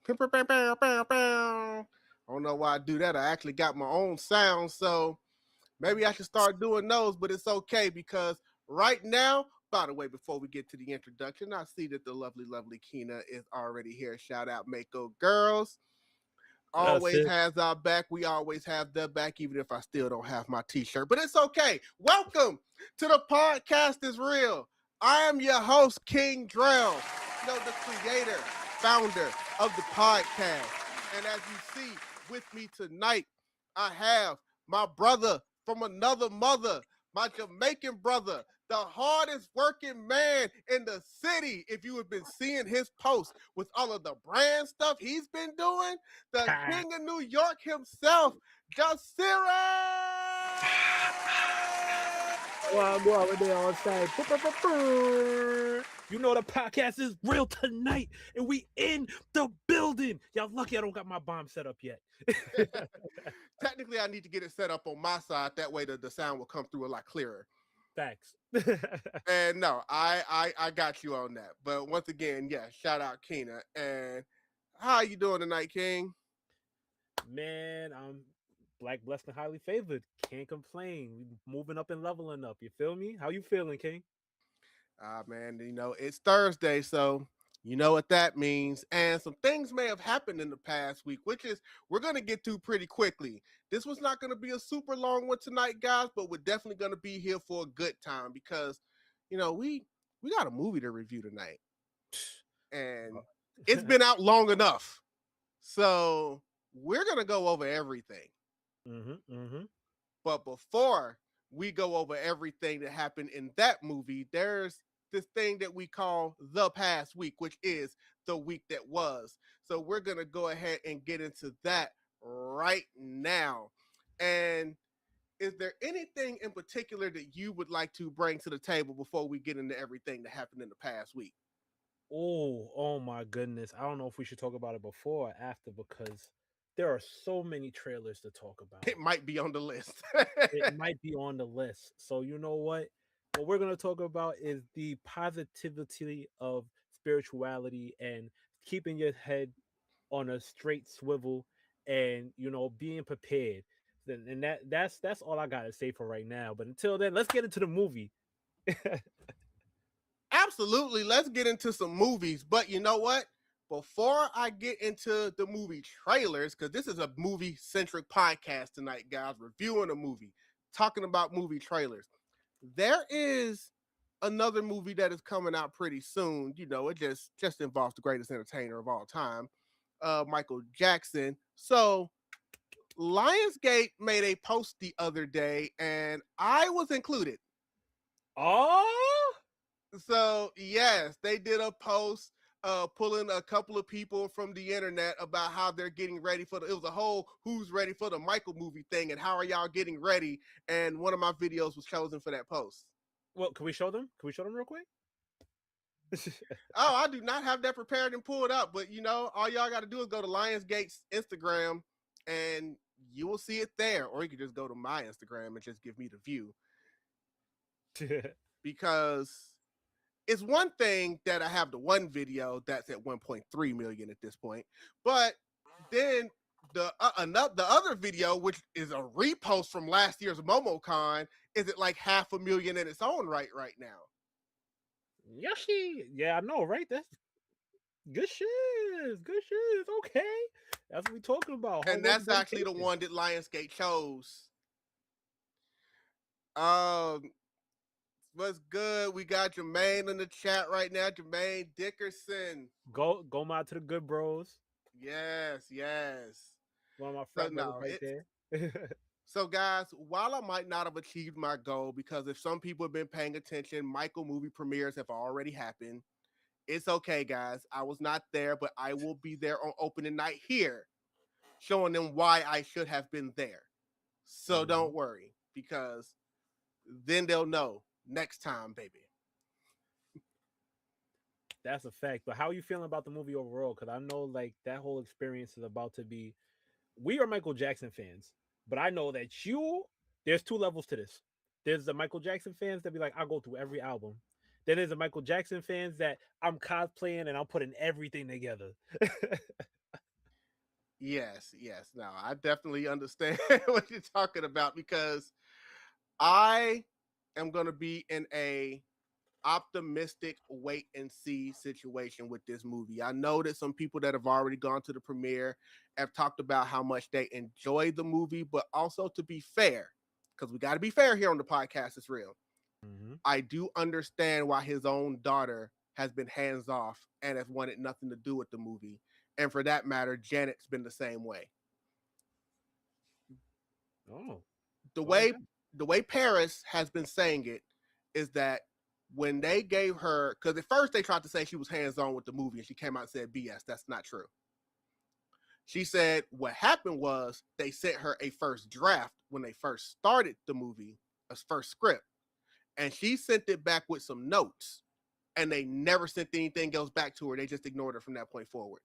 I don't know why I do that. I actually got my own sound, so maybe I should start doing those, but it's okay because right now, by the way, before we get to the introduction, I see that the lovely Keena is already here. Shout out Mako Girls. That's Always it. has our back. We always have their back, even if I still don't have my t-shirt. But it's okay. Welcome to the podcast is real. I am your host, King Drell, the creator, founder of the podcast. And as you see with me tonight, I have my brother from another mother, my Jamaican brother, the hardest working man in the city. If you have been seeing his posts with all of the brand stuff he's been doing, the king of New York himself, Jasirii! Well, I'm going there on side. You know the podcast is real tonight, and we in the building. Y'all lucky I don't got my bomb set up yet. Technically, I need to get it set up on my side. That way the sound will come through a lot clearer. Thanks. And no, I got you on that. But once again, yeah, shout out Keena. And how you doing tonight, King? Man, I'm black, blessed, and highly favored. Can't complain. We moving up and leveling up. You feel me? How you feeling, King? Man, it's Thursday, so you know what that means. And some things may have happened in the past week, which is we're going to get to pretty quickly. This was not going to be a super long one tonight, guys, but we're definitely going to be here for a good time because, we got a movie to review tonight. And it's been out long enough. So we're going to go over everything. But before we go over everything that happened in that movie, there's this thing that we call the past week, which is the week that was. So we're going to go ahead and get into that right now. And is there anything in particular that you would like to bring to the table before we get into everything that happened in the past week? Oh my goodness. I don't know if we should talk about it before or after because there are so many trailers to talk about. It might be on the list. It might be on the list. So you know what? What we're going to talk about is the positivity of spirituality and keeping your head on a straight swivel and being prepared. And that's all I got to say for right now. But until then, let's get into the movie. Absolutely. Let's get into some movies. But you know what? Before I get into the movie trailers, because this is a movie-centric podcast tonight, guys, reviewing a movie, talking about movie trailers. There is another movie that is coming out pretty soon. It just involves the greatest entertainer of all time, Michael Jackson. So Lionsgate made a post the other day, and I was included. Oh, So yes, they did a post pulling a couple of people from the internet about how they're getting ready for it was a whole who's ready for the Michael movie thing and how are y'all getting ready, and one of my videos was chosen for that post. well, can we show them? Can we show them real quick? Oh, I do not have that prepared and pulled up, but all y'all got to do is go to Lionsgate's Instagram and you will see it there, or you can just go to my Instagram and just give me the view. Because it's one thing that I have the one video that's at 1.3 million at this point, but then the other video, which is a repost from last year's MomoCon, is at like 500,000 in its own right now. Yoshi, yeah, I know, right? That's good shit. Good shit. Okay, that's what we talking about. And that's actually the one that Lionsgate chose. What's good? We got Jermaine in the chat right now. Jermaine Dickerson. Go out to the good bros. Yes. One of my friends right there. So guys, while I might not have achieved my goal, because if some people have been paying attention, Michael movie premieres have already happened. It's okay, guys. I was not there, but I will be there on opening night here, showing them why I should have been there. So don't worry, because then they'll know next time, baby. That's a fact. But how are you feeling about the movie overall? Because I know like that whole experience is about to be. We are Michael Jackson fans, but I know that there's two levels to this. There's the Michael Jackson fans that be like, I'll go through every album. Then there's the Michael Jackson fans that I'm cosplaying and I'm putting everything together. Yes, yes. Now I definitely understand what you're talking about because I am going to be in a optimistic wait and see situation with this movie. I know that some people that have already gone to the premiere have talked about how much they enjoyed the movie, but also to be fair, because we got to be fair here on the podcast, it's real. Mm-hmm. I do understand why his own daughter has been hands off and has wanted nothing to do with the movie. And for that matter, Janet's been the same way. Oh, The why is way that? the way Paris has been saying it is that when they gave her, because at first they tried to say she was hands on with the movie, and she came out and said BS. That's not true. She said what happened was they sent her a first draft when they first started the movie, a first script, and she sent it back with some notes, and they never sent anything else back to her. They just ignored her from that point forward.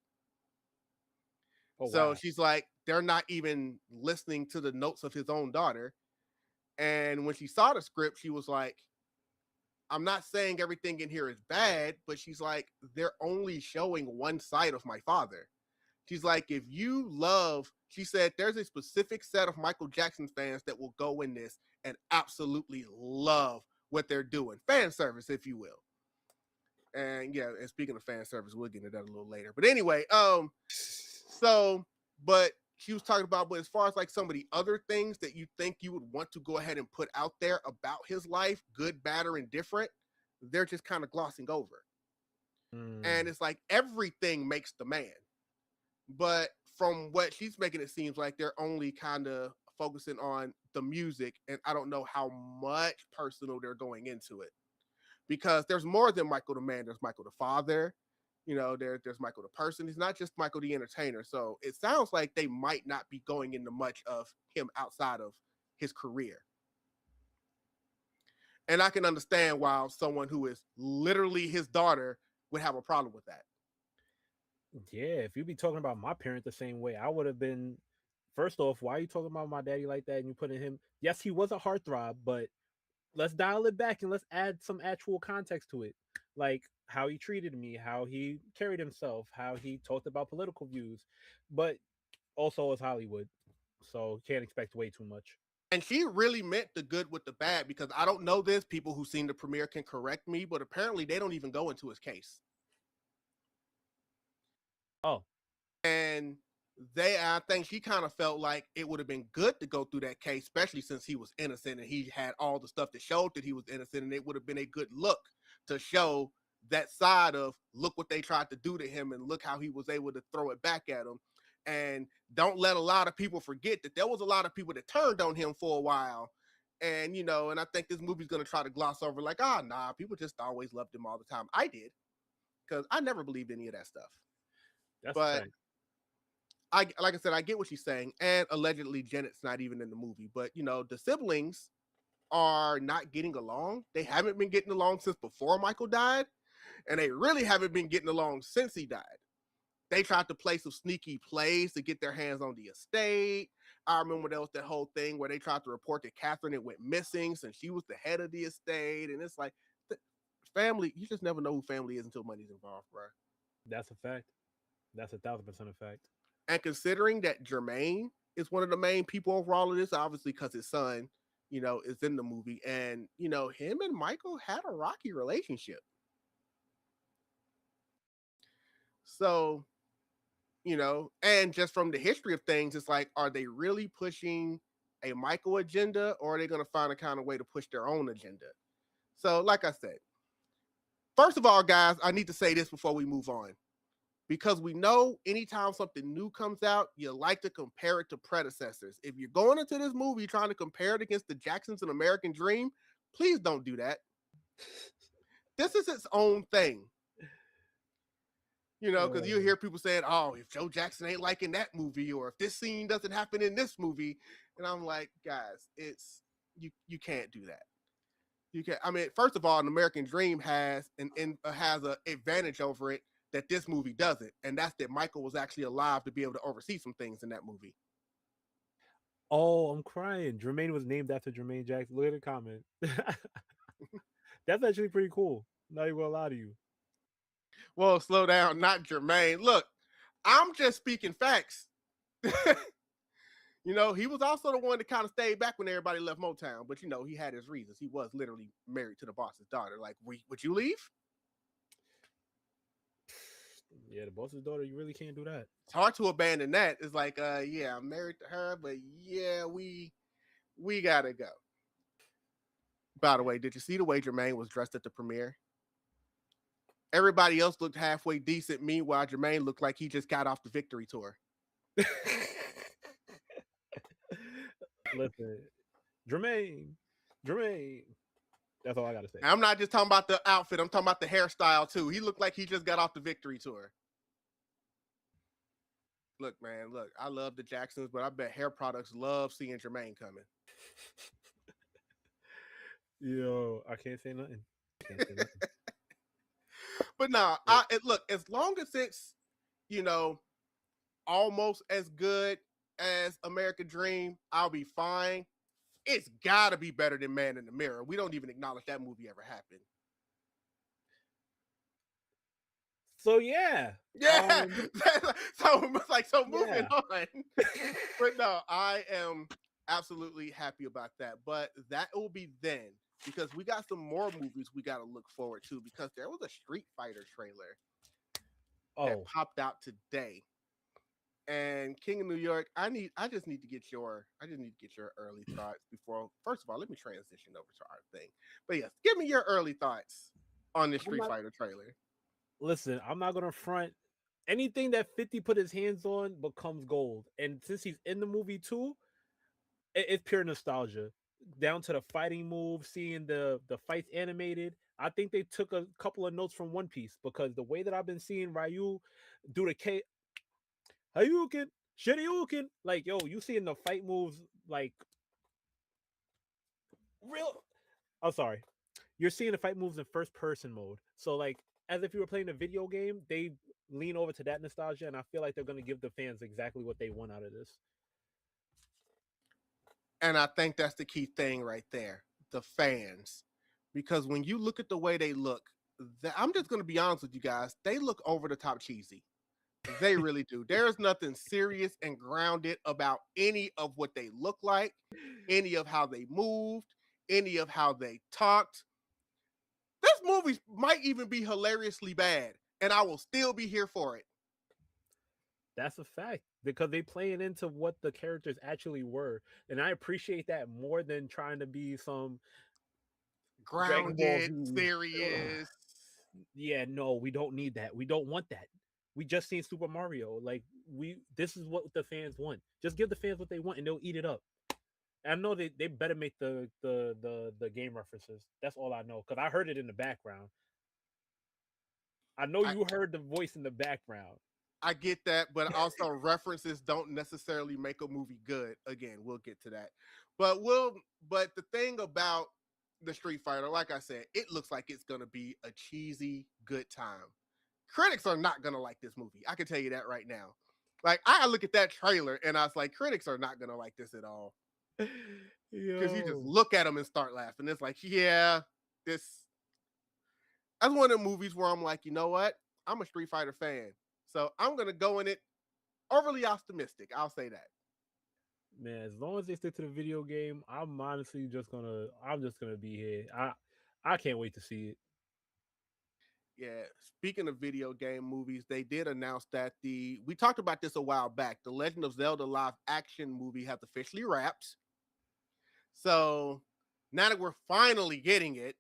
Oh So wow. she's like, they're not even listening to the notes of his own daughter. And when she saw the script, she was like, I'm not saying everything in here is bad, but she's like, they're only showing one side of my father. She's like, if you love, she said, there's a specific set of Michael Jackson fans that will go in this and absolutely love what they're doing. Fan service, if you will. And yeah, and speaking of fan service, we'll get into that a little later. But anyway, so, but she was talking about, but as far as like some of the other things that you think you would want to go ahead and put out there about his life, good, bad, or indifferent, they're just kind of glossing over. And Mm. it's like everything makes the man. But from what she's making, it seems like they're only kind of focusing on the music. And I don't know how much personal they're going into it because there's more than Michael the man. There's Michael the father. You know, there's Michael the person. He's not just Michael the entertainer. So it sounds like they might not be going into much of him outside of his career. And I can understand why someone who is literally his daughter would have a problem with that. Yeah, if you be talking about my parent the same way, I would have been. First off, why are you talking about my daddy like that? And you putting him. Yes, he was a heartthrob, but let's dial it back and let's add some actual context to it, like how he treated me, how he carried himself, how he talked about political views. But also, it's Hollywood, so can't expect way too much. And she really meant the good with the bad because I don't know this. People who've seen the premiere can correct me, but apparently they don't even go into his case. Oh, And I think she kind of felt like it would have been good to go through that case, especially since he was innocent and he had all the stuff that showed that he was innocent. And it would have been a good look to show that side of look what they tried to do to him and look how he was able to throw it back at him. And don't let a lot of people forget that there was a lot of people that turned on him for a while. And, you know, and I think this movie's going to try to gloss over like, nah, people just always loved him all the time. I did because I never believed any of that stuff. that's a But fact. like I said, I get what she's saying, and allegedly Janet's not even in the movie. But you know, the siblings are not getting along. They haven't been getting along since before Michael died, and they really haven't been getting along since he died. They tried to play some sneaky plays to get their hands on the estate. I remember there was that whole thing where they tried to report that Catherine had went missing since she was the head of the estate, and it's like, family. You just never know who family is until money's involved, bro. That's a fact. That's 1,000% a fact. And considering that Jermaine is one of the main people over all of this, obviously because his son, you know, is in the movie, and you know, him and Michael had a rocky relationship. So, you know, and just from the history of things, it's like, are they really pushing a Michael agenda, or are they going to find a kind of way to push their own agenda? So, like I said, first of all, guys, I need to say this before we move on. Because we know anytime something new comes out, you like to compare it to predecessors. If you're going into this movie trying to compare it against the Jacksons and American Dream, please don't do that. This is its own thing. You know, because you hear people saying, oh, if Joe Jackson ain't liking that movie, or if this scene doesn't happen in this movie. And I'm like, guys, it's you can't do that. You can. I mean, first of all, an American Dream has has an advantage over it that this movie doesn't, and that's that Michael was actually alive to be able to oversee some things in that movie. Oh, I'm crying. Jermaine was named after Jermaine Jackson. Look at the comment. That's actually pretty cool. Not even gonna lie to you. Well, slow down, not Jermaine. Look, I'm just speaking facts. You know, he was also the one that kind of stayed back when everybody left Motown, but you know, he had his reasons. He was literally married to the boss's daughter. Like, would you leave? Yeah, the boss's daughter. You really can't do that. It's hard to abandon that. It's like, yeah, I'm married to her, but yeah, we gotta go. By the way, did you see the way Jermaine was dressed at the premiere? Everybody else looked halfway decent. Meanwhile, Jermaine looked like he just got off the victory tour. Listen, Jermaine, Jermaine. That's all I gotta say. I'm not just talking about the outfit. I'm talking about the hairstyle too. He looked like he just got off the victory tour. Look, man, look, I love the Jacksons, but I bet hair products love seeing Jermaine coming. Yo, I can't say nothing. Can't say nothing. But nah, look, as long as it's, you know, almost as good as American Dream, I'll be fine. It's gotta be better than Man in the Mirror. We don't even acknowledge that movie ever happened. So yeah. So moving on. But no, I am absolutely happy about that. But that will be then, because we got some more movies we got to look forward to, because there was a Street Fighter trailer that popped out today. And King of New York, I just need to get your early thoughts before. First of all, let me transition over to our thing. But yes, give me your early thoughts on the Street Fighter trailer. Listen, I'm not gonna front. Anything that 50 put his hands on becomes gold. And since he's in the movie too, it's pure nostalgia. Down to the fighting moves, seeing the fights animated. I think they took a couple of notes from One Piece, because the way that I've been seeing Ryu do the K Hayuken, Shoryuken, like, yo, you seeing the fight moves like real. I'm sorry. You're seeing the fight moves in first person mode. So like, as if you were playing a video game, they lean over to that nostalgia, and I feel like they're going to give the fans exactly what they want out of this. And I think that's the key thing right there, the fans. Because when you look at the way they look, I'm just going to be honest with you guys, they look over the top cheesy. They really do. There's nothing serious and grounded about any of what they look like, any of how they moved, any of how they talked. This movie might even be hilariously bad, and I will still be here for it. That's a fact, because they playing into what the characters actually were, and I appreciate that more than trying to be some grounded, serious. Yeah, no, we don't need that. We don't want that. We just seen Super Mario. Like, this is what the fans want. Just give the fans what they want, and they'll eat it up. I know they better make the game references. That's all I know, because I heard it in the background. I know you heard the voice in the background. I get that, but also references don't necessarily make a movie good. Again, we'll get to that. But the thing about the Street Fighter, like I said, it looks like it's gonna be a cheesy good time. Critics are not gonna like this movie. I can tell you that right now. Like, I look at that trailer and I was like, critics are not gonna like this at all. Because you just look at them and start laughing. It's like, yeah, that's one of the movies where I'm like, you know what? I'm a Street Fighter fan, so I'm gonna go in it overly optimistic. I'll say that. Man, as long as they stick to the video game, I'm honestly just gonna be here. I can't wait to see it. Yeah, speaking of video game movies, they did announce that we talked about this a while back. The Legend of Zelda live action movie has officially wrapped. So now that we're finally getting it,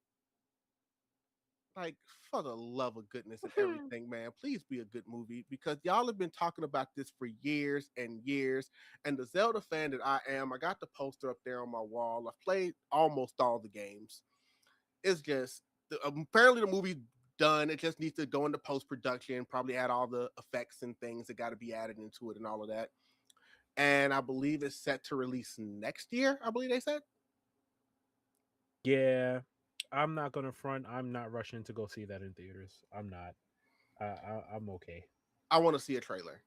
like, for the love of goodness and everything, man, please be a good movie, because y'all have been talking about this for years and years. And the Zelda fan that I am, I got the poster up there on my wall. I've played almost all the games. It's just, apparently the movie's done. It just needs to go into post-production, probably add all the effects and things that got to be added into it and all of that. And I believe it's set to release next year, I believe they said. Yeah, I'm not gonna front. I'm not rushing to go see that in theaters. I'm not. I'm okay. I want to see a trailer.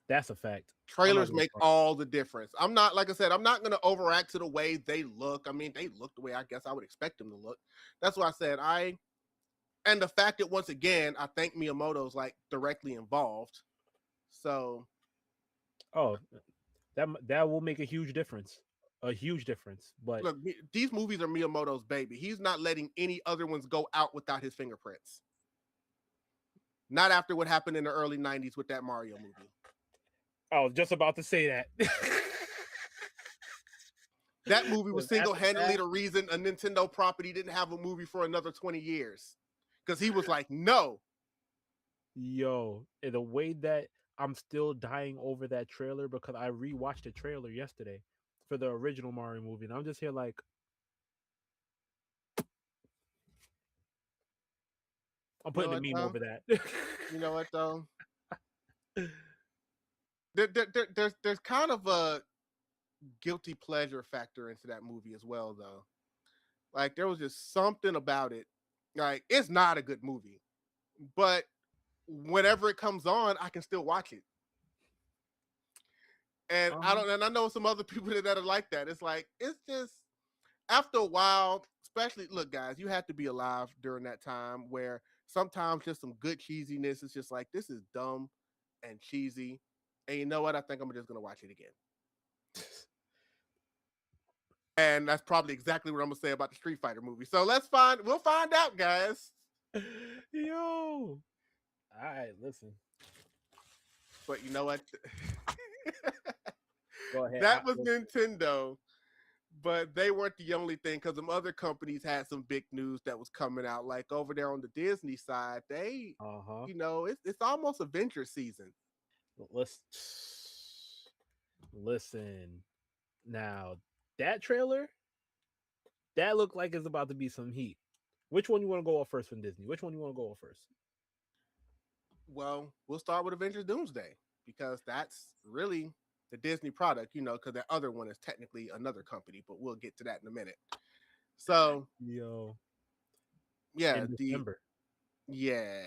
That's a fact. Trailers make all the difference. I'm not, like I said, I'm not going to overact to the way they look. I mean, they look the way I guess I would expect them to look. That's why I said and the fact that, once again, I think Miyamoto's like directly involved. So Oh, that will make a huge difference. A huge difference. But look, these movies are Miyamoto's baby. He's not letting any other ones go out without his fingerprints. Not after what happened in the early 90s with that Mario movie. I was just about to say that. That movie was After single-handedly that, the reason a Nintendo property didn't have a movie for another 20 years. Because he was like, no. yo, in the way that I'm still dying over that trailer because I rewatched the trailer yesterday for the original Mario movie, and I'm just here like, I'm You know putting a what, meme though? over that. You know what, though? There's kind of a guilty pleasure factor into that movie as well, though. Like, there was just something about it. Like, it's not a good movie. But whenever it comes on, I can still watch it. And I know some other people that are like that. It's like, it's just after a while, especially look, guys, you have to be alive during that time where sometimes just some good cheesiness is just like, this is dumb and cheesy. And you know what? I think I'm just gonna watch it again. And that's probably exactly what I'm gonna say about the Street Fighter movie. So we'll find out, guys. Yo. All right, listen. But you know what? Go ahead. That was Nintendo, but they weren't the only thing because some other companies had some big news that was coming out. Like over there on the Disney side, they, you know, it's almost Avengers season. Listen. Now, that trailer, that looked like it's about to be some heat. Which one you want to go off first from Disney? Which one you want to go off first? Well, we'll start with Avengers Doomsday because that's really the Disney product, you know, because that other one is technically another company, but we'll get to that in a minute. So, yeah, December. Yeah.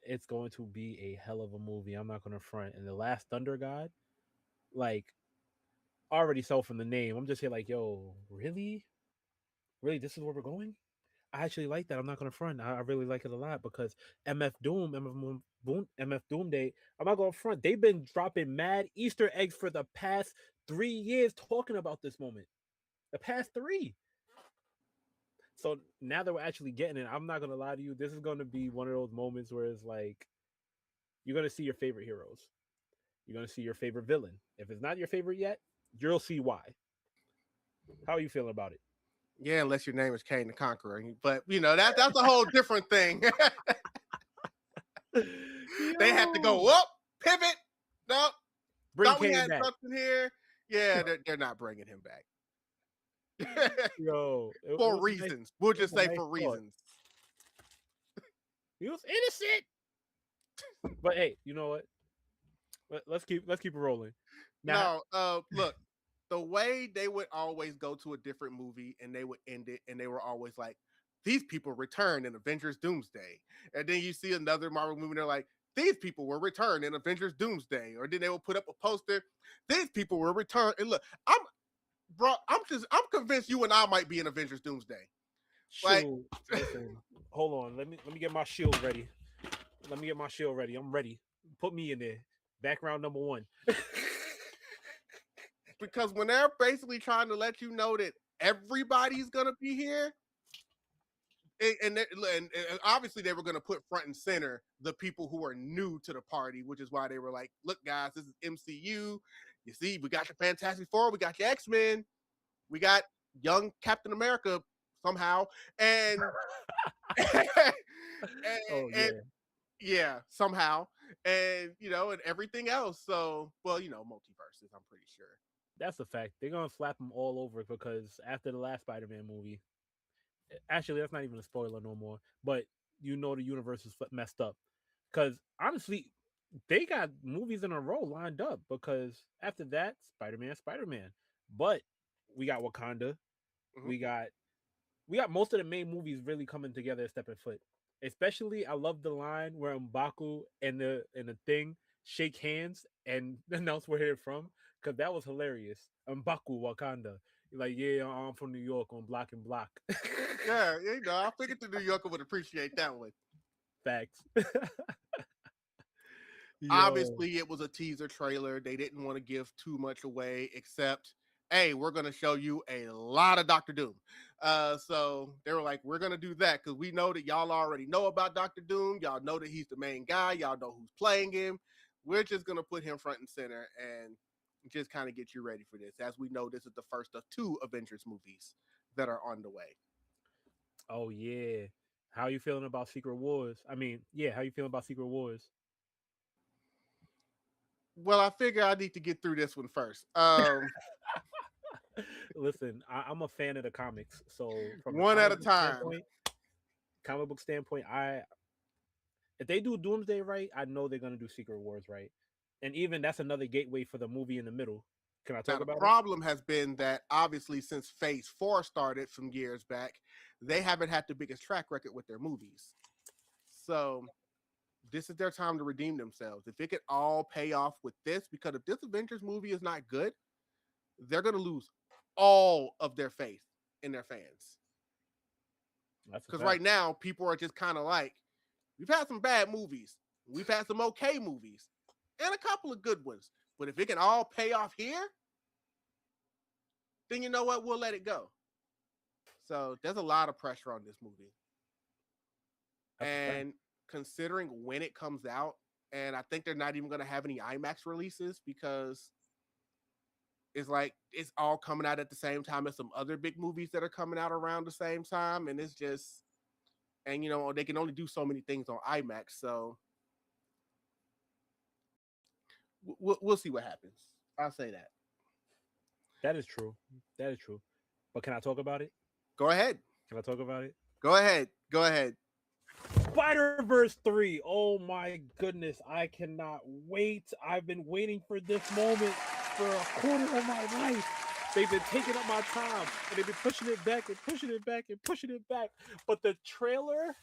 It's going to be a hell of a movie. I'm not going to front. And The Last Thunder God, like, already so from the name, I'm just here like, yo, really? Really, this is where we're going? I actually like that. I'm not gonna front. I really like it a lot because MF Doomday. I'm not gonna front. They've been dropping mad Easter eggs for the past 3 years talking about this moment. The past 3. So now that we're actually getting it, I'm not gonna lie to you. This is gonna be one of those moments where it's like you're gonna see your favorite heroes. You're gonna see your favorite villain. If it's not your favorite yet, you'll see why. How are you feeling about it? Yeah, unless your name is Kane the Conqueror. But you know, that's a whole different thing. They have to go up, pivot. No, bring thought we Kane had back. something here. Yeah, they're not bringing him back. Yo, for reasons. Nice, we'll just say for reasons. He was innocent. But hey, you know what? Let's keep it rolling. Now, look, the way they would always go to a different movie and they would end it, and they were always like, these people return in Avengers Doomsday. And then you see another Marvel movie, and they're like, these people will return in Avengers Doomsday. Or then they will put up a poster, these people will return. And look, I'm convinced you and I might be in Avengers Doomsday. Like, listen, hold on. Let me get my shield ready. I'm ready. Put me in there. Background number 1. Because when they're basically trying to let you know that everybody's gonna be here, and obviously they were gonna put front and center the people who are new to the party, which is why they were like, "Look, guys, this is MCU. You see, we got your Fantastic Four, we got your X-Men, we got young Captain America somehow, and yeah, somehow, and you know, and everything else. So, well, you know, multiverses. I'm pretty sure." That's a fact. They're gonna slap them all over because after the last Spider-Man movie, actually, that's not even a spoiler no more. But you know the universe is messed up because honestly, they got movies in a row lined up because after that, Spider-Man. But we got Wakanda. Mm-hmm. We got most of the main movies really coming together a stepping foot. Especially, I love the line where M'Baku and the Thing shake hands and announce where they're from. Because that was hilarious. M'Baku, Wakanda. You're like, yeah, I'm from New York on Block and Block. Yeah, you know, I figured the New Yorker would appreciate that one. Facts. Yo. Obviously, it was a teaser trailer. They didn't want to give too much away, except, hey, we're going to show you a lot of Doctor Doom. So they were like, we're going to do that because we know that y'all already know about Doctor Doom. Y'all know that he's the main guy. Y'all know who's playing him. We're just going to put him front and center and just kind of get you ready for this. As we know, this is the first of 2 Avengers movies that are on the way. Oh yeah. How you feeling about Secret Wars? I mean, yeah, how you feeling about Secret Wars? Well, I figure I need to get through this one first. Listen, I'm a fan of the comics, so from a One at a comic book time. standpoint, I if they do Doomsday right, I know they're gonna do Secret Wars right, and even that's another gateway for the movie in the middle. Can I Now, talk the about it? problem has been that obviously since Phase 4 started some years back, they haven't had the biggest track record with their movies. So this is their time to redeem themselves. If it could all pay off with this, because if this Avengers movie is not good, they're going to lose all of their faith in their fans. That's a Because fact. right now, people are just kind of like, we've had some bad movies, we've had some okay movies, and a couple of good ones. But if it can all pay off here, then you know what? We'll let it go. So there's a lot of pressure on this movie. That's a fact. And considering when it comes out, and I think they're not even going to have any IMAX releases because it's like it's all coming out at the same time as some other big movies that are coming out around the same time. And it's just, and you know, they can only do so many things on IMAX. So we'll see what happens. I'll say that. That is true. That is true. But can I talk about it? Go ahead. Can I talk about it? Go ahead. Go ahead. Spider Verse 3. Oh my goodness. I cannot wait. I've been waiting for this moment for a quarter of my life. They've been taking up my time and they've been pushing it back and pushing it back and pushing it back. But the trailer,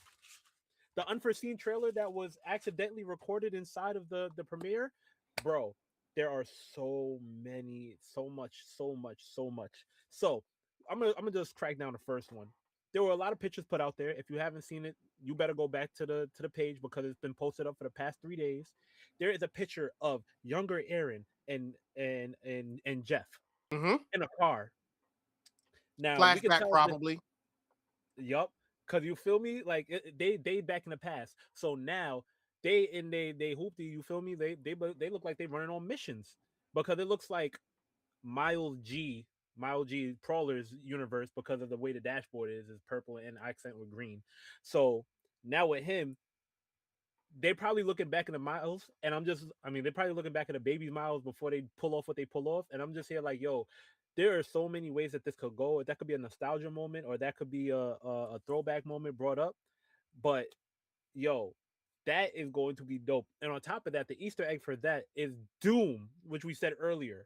the unforeseen trailer that was accidentally recorded inside of the premiere, bro, there are so many, so much, so much, so much. So I'm gonna just crack down the first one. There were a lot of pictures put out there. If you haven't seen it, you better go back to the page because it's been posted up for the past 3 days. There is a picture of younger Aaron and Jeff Mm-hmm. in a car. Now we can Flashback, tell this. probably. Yup, because you feel me, like they back in the past. So now they hoopty. You feel me? They look like they running on missions because it looks like Miles G Prowler's universe because of the way the dashboard is purple and accent with green. So now with him, they probably looking back at the Miles, and I mean, they're probably looking back at the baby Miles before they pull off what they pull off. And I'm just here like, yo, there are so many ways that this could go. That could be a nostalgia moment, or that could be a throwback moment brought up. But yo, that is going to be dope. And on top of that, the Easter egg for that is Doom, which we said earlier.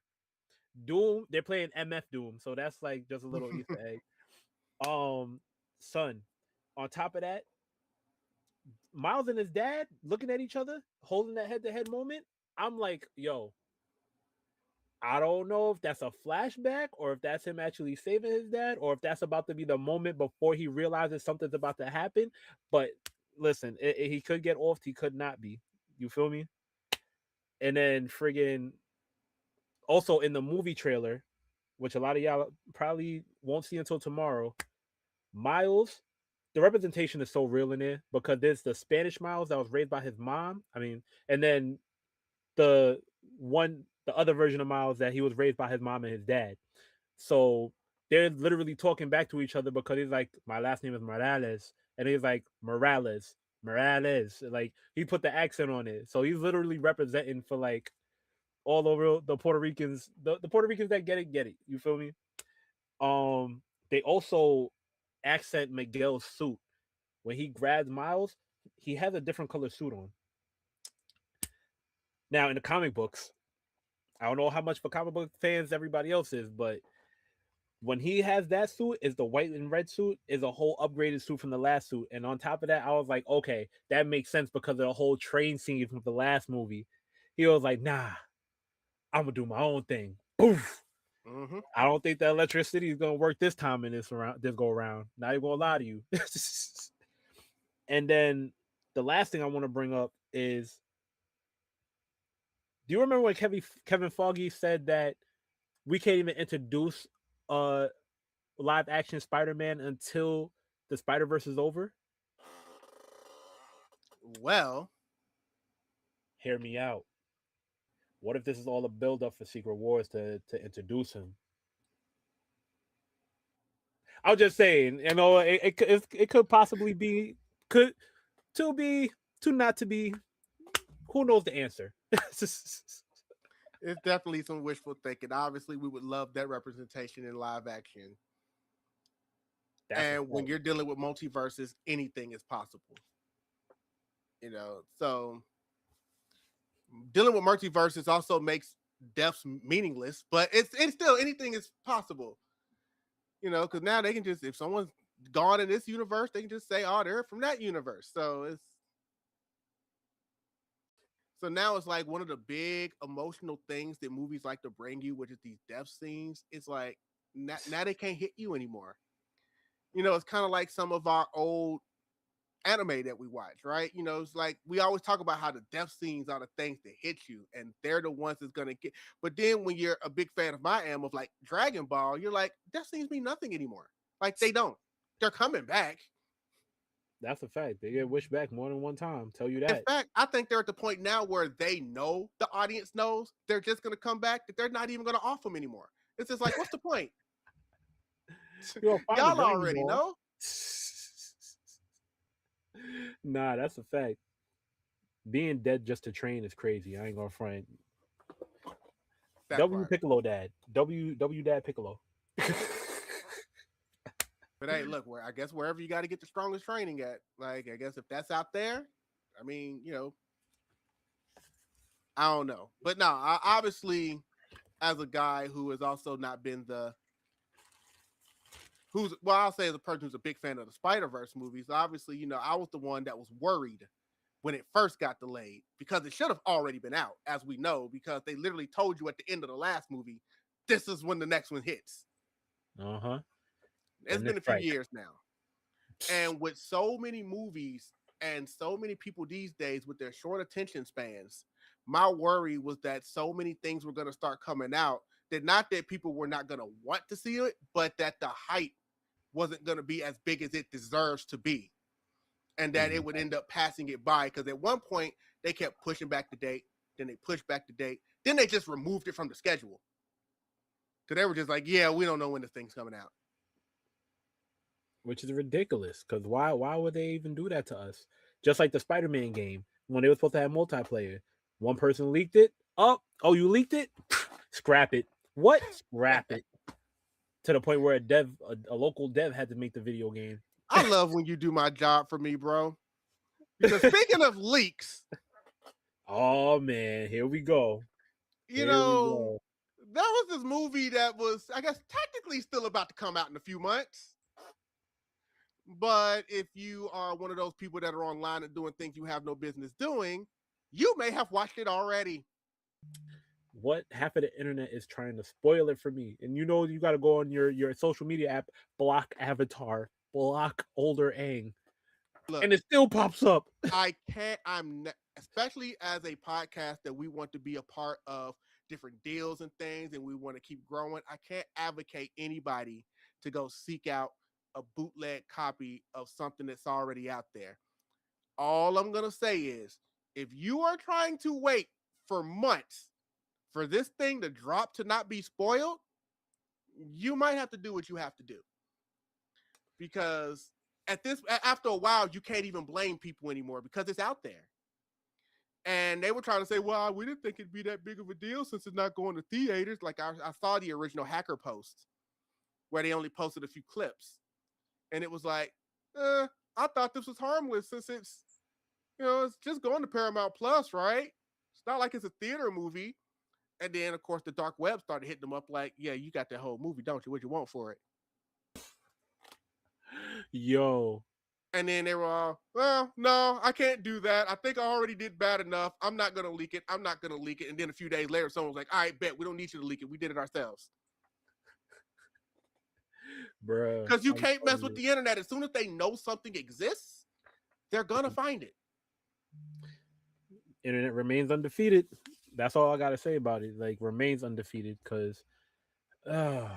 Doom, they're playing MF Doom, so that's like just a little Easter egg. Um, son. On top of that, Miles and his dad looking at each other, holding that head to head moment. I'm like, yo, I don't know if that's a flashback or if that's him actually saving his dad or if that's about to be the moment before he realizes something's about to happen. But listen, he could get off, he could not be. You feel me? And then friggin' also in the movie trailer, which a lot of y'all probably won't see until tomorrow, Miles, the representation is so real in there because there's the Spanish Miles that was raised by his mom. I mean, and then the the other version of Miles that he was raised by his mom and his dad. So they're literally talking back to each other because he's like, my last name is Morales, and he's like Morales. Like he put the accent on it, so he's literally representing for like all over the Puerto Ricans, the Puerto Ricans that get it. You feel me? They also accent Miguel's suit when he grabs Miles. He has a different color suit on. Now in the comic books, I don't know how much for comic book fans everybody else is, but when he has that suit, is the white and red suit is a whole upgraded suit from the last suit. And on top of that, I was like, okay, that makes sense because of the whole train scene from the last movie. He was like, nah, I'm gonna do my own thing. Poof. Mm-hmm. I don't think that electricity is gonna work this time in this go around. Not even gonna lie to you. And then the last thing I want to bring up is Do you remember when Kevin Feige said that we can't even introduce uh live action Spider-Man until the Spider-Verse is over? Well, Hear me out. What if this is all a build up for Secret Wars to introduce him? I was just saying, it could possibly be could to be to not to be. Who knows the answer? it's definitely some wishful thinking. Obviously, we would love that representation in live action. That's a And when fact. you're dealing with multiverses, anything is possible. So dealing with multiverses also makes deaths meaningless, but it's still anything is possible. Because now they can just, if someone's gone in this universe, they can just say, oh, they're from that universe. So now it's like one of the big emotional things that movies like to bring you, which is these death scenes. It's like now they can't hit you anymore. It's kind of like some of our old anime that we watch, right? It's like we always talk about how the death scenes are the things that hit you, and they're the ones that's gonna get. But then when you're a big fan of of like Dragon Ball, you're like, death scenes mean nothing anymore. Like they don't. They're coming back. That's a fact. They get wished back more than one time. Tell you In that. fact, I think they're at the point now where they know the audience knows they're just gonna come back, that they're not even gonna offer them anymore. It's just like, what's the point? Yo, find the Y'all Dragon already Ball. know. Nah, that's a fact. Being dead just to train is crazy. I ain't gonna front. That W part. Piccolo Dad. W Dad Piccolo. But hey, look, I guess wherever you got to get the strongest training at, like I guess if that's out there, I mean, I don't know. But no, obviously, as a guy who has also not been I'll say as a person who's a big fan of the Spider-Verse movies, obviously, I was the one that was worried when it first got delayed because it should have already been out, as we know, because they literally told you at the end of the last movie, this is when the next one hits. Uh-huh. It's been a few years now. And with so many movies and so many people these days with their short attention spans, my worry was that so many things were going to start coming out that not that people were not going to want to see it, but that the hype wasn't going to be as big as it deserves to be. And that it would end up passing it by. Because at one point, they kept pushing back the date. Then they pushed back the date. Then they just removed it from the schedule. Because they were just like, yeah, we don't know when this thing's coming out. Which is ridiculous. Because why would they even do that to us? Just like the Spider-Man game, when they were supposed to have multiplayer. One person leaked it. Oh, you leaked it? Scrap it. What? Scrap it. To the point where a local dev had to make the video game. I love when you do my job for me, bro. Because speaking of leaks. Oh, man. Here we go. There was this movie that was, I guess, technically still about to come out in a few months. But if you are one of those people that are online and doing things you have no business doing, you may have watched it already. What half of the internet is trying to spoil it for me? And you got to go on your social media app, block avatar, block older Aang. Look, and it still pops up. I can't, especially as a podcast that we want to be a part of different deals and things, and we want to keep growing. I can't advocate anybody to go seek out a bootleg copy of something that's already out there. All I'm going to say is, if you are trying to wait for months for this thing to drop to not be spoiled, you might have to do what you have to do. Because after a while, you can't even blame people anymore because it's out there. And they were trying to say, well, we didn't think it'd be that big of a deal since it's not going to theaters. Like I saw the original hacker post where they only posted a few clips. And it was like, I thought this was harmless since it's just going to Paramount Plus, right? It's not like it's a theater movie. And then, of course, the dark web started hitting them up like, yeah, you got that whole movie, don't you? What you want for it? Yo. And then they were all, well, no, I can't do that. I think I already did bad enough. I'm not going to leak it. I'm not going to leak it. And then a few days later, someone was like, all right, bet. We don't need you to leak it. We did it ourselves. Bruh. Because you can't mess with the internet. As soon as they know something exists, they're going to find it. Internet remains undefeated. That's all I gotta say about it. Like, remains undefeated because, uh,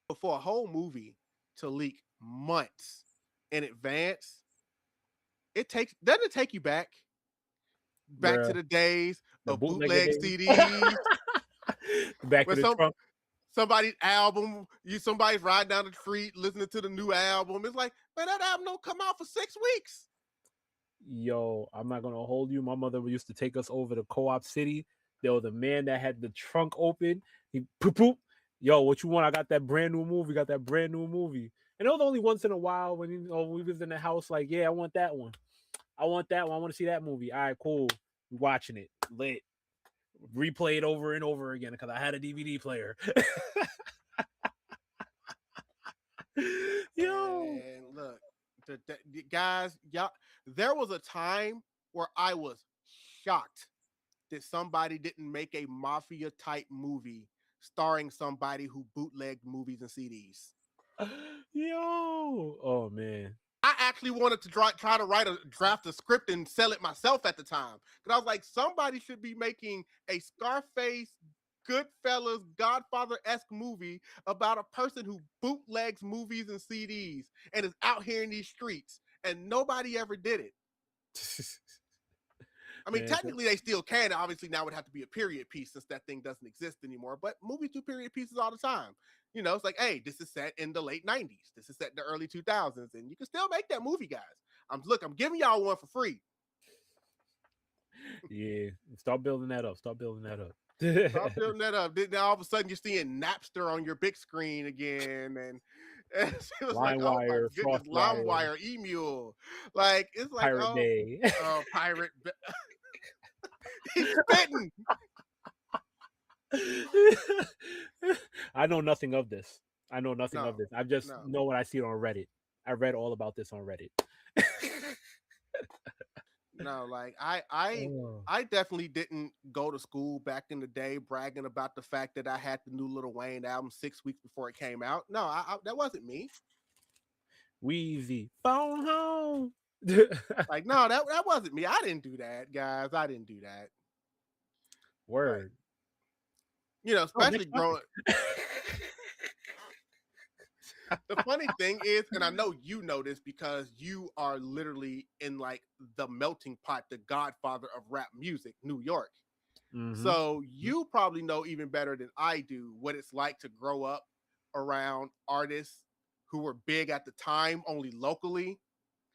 But for a whole movie to leak months in advance, doesn't it take you back to bruh, the days the of bootlegger bootleg days. CDs Back where to the trunk. somebody's album, somebody's riding down the street listening to the new album. It's like, man, that album don't come out for 6 weeks. Yo, I'm not gonna hold you. My mother used to take us over to Co-op City. There was a man that had the trunk open. He poop poop. Yo, what you want? I got that brand new movie. Got that brand new movie. And it was only once in a while when we was in the house. Like, yeah, I want that one. I want that one. I want to see that movie. All right, cool. We watching it. Lit. Replay it over and over again because I had a DVD player. Yo. And look, the guys, y'all, there was a time where I was shocked that somebody didn't make a mafia type movie starring somebody who bootlegged movies and CDs. Yo. Oh man. I actually wanted to try to draft a script and sell it myself at the time. Because I was like, somebody should be making a Scarface, Goodfellas, Godfather-esque movie about a person who bootlegs movies and CDs and is out here in these streets. And nobody ever did it. I mean, Man, technically they still can. Obviously, now it would have to be a period piece since that thing doesn't exist anymore. But movies do period pieces all the time. You know, it's like, hey, this is set in the late 90s. This is set in the early 2000s. And you can still make that movie, guys. I'm giving y'all one for free. yeah, start building that up. Start building that up. Stop building that up. Then all of a sudden you're seeing Napster on your big screen again. And it was like, oh my LimeWire, goodness, FrostWire, LimeWire, Emule. Like, it's like, Pirate Bay. Pirate. He's spitting. I know nothing of this. I know nothing No, of this. I just no. know what I see on Reddit. I read all about this on Reddit. No, like Oh. I definitely didn't go to school back in the day bragging about the fact that I had the new Lil Wayne album 6 weeks before it came out. No, that wasn't me. Wheezy, phone home. Like, no, that wasn't me. I didn't do that, guys. I didn't do that. Word. Like, you know, especially growing. The funny thing is, and I know you know this because you are literally in like the melting pot, the godfather of rap music, New York. Mm-hmm. So you probably know even better than I do what it's like to grow up around artists who were big at the time, only locally,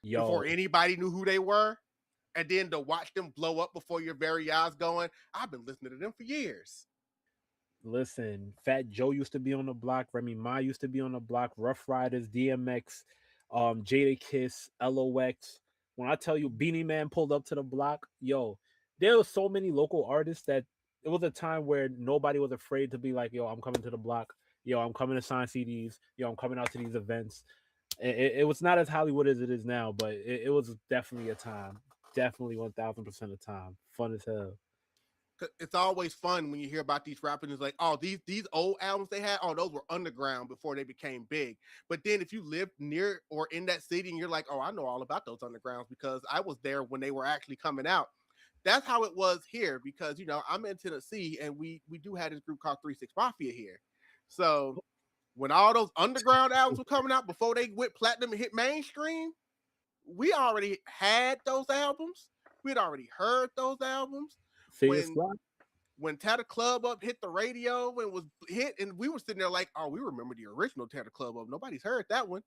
before anybody knew who they were. And then to watch them blow up before your very eyes going, I've been listening to them for years. Listen, Fat Joe used to be on the block. Remy Ma used to be on the block. Rough Riders, DMX, Jada Kiss, LOX. When I tell you Beanie Man pulled up to the block, yo, there were so many local artists that it was a time where nobody was afraid to be like, yo, I'm coming to the block. Yo, I'm coming to sign CDs. Yo, I'm coming out to these events. It was not as Hollywood as it is now, but it was definitely a time. Definitely 1000% a time. Fun as hell. It's always fun when you hear about these rappers. It's like, oh, these old albums they had, oh, those were underground before they became big. But then if you lived near or in that city and you're like, oh, I know all about those undergrounds because I was there when they were actually coming out. That's how it was here because, you know, I'm in Tennessee and we do have this group called 3-6 Mafia here. So when all those underground albums were coming out before they went platinum and hit mainstream, we already had those albums. We'd already heard those albums. When Tatter Club Up hit the radio and was hit, and we were sitting there like, oh, we remember the original Tatter Club Up. Nobody's heard that one.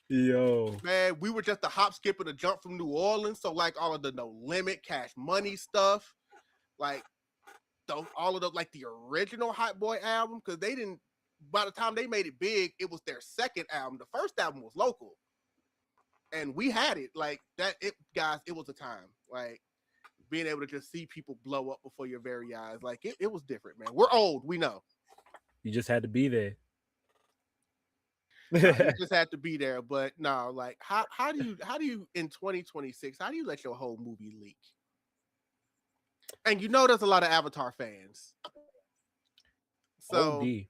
Yo, man, we were just a hop, skip, and a jump from New Orleans. So like all of the No Limit, Cash Money stuff, like all of the like the original Hot Boy album, because they didn't. By the time they made it big, it was their second album. The first album was local. And we had it like that. It guys, it was a time like being able to just see people blow up before your very eyes. Like it was different, man. We're old, we know. You just had to be there. You just had to be there. But no, like how do you in 2026? How do you let your whole movie leak? And you know, there's a lot of Avatar fans. So. OD.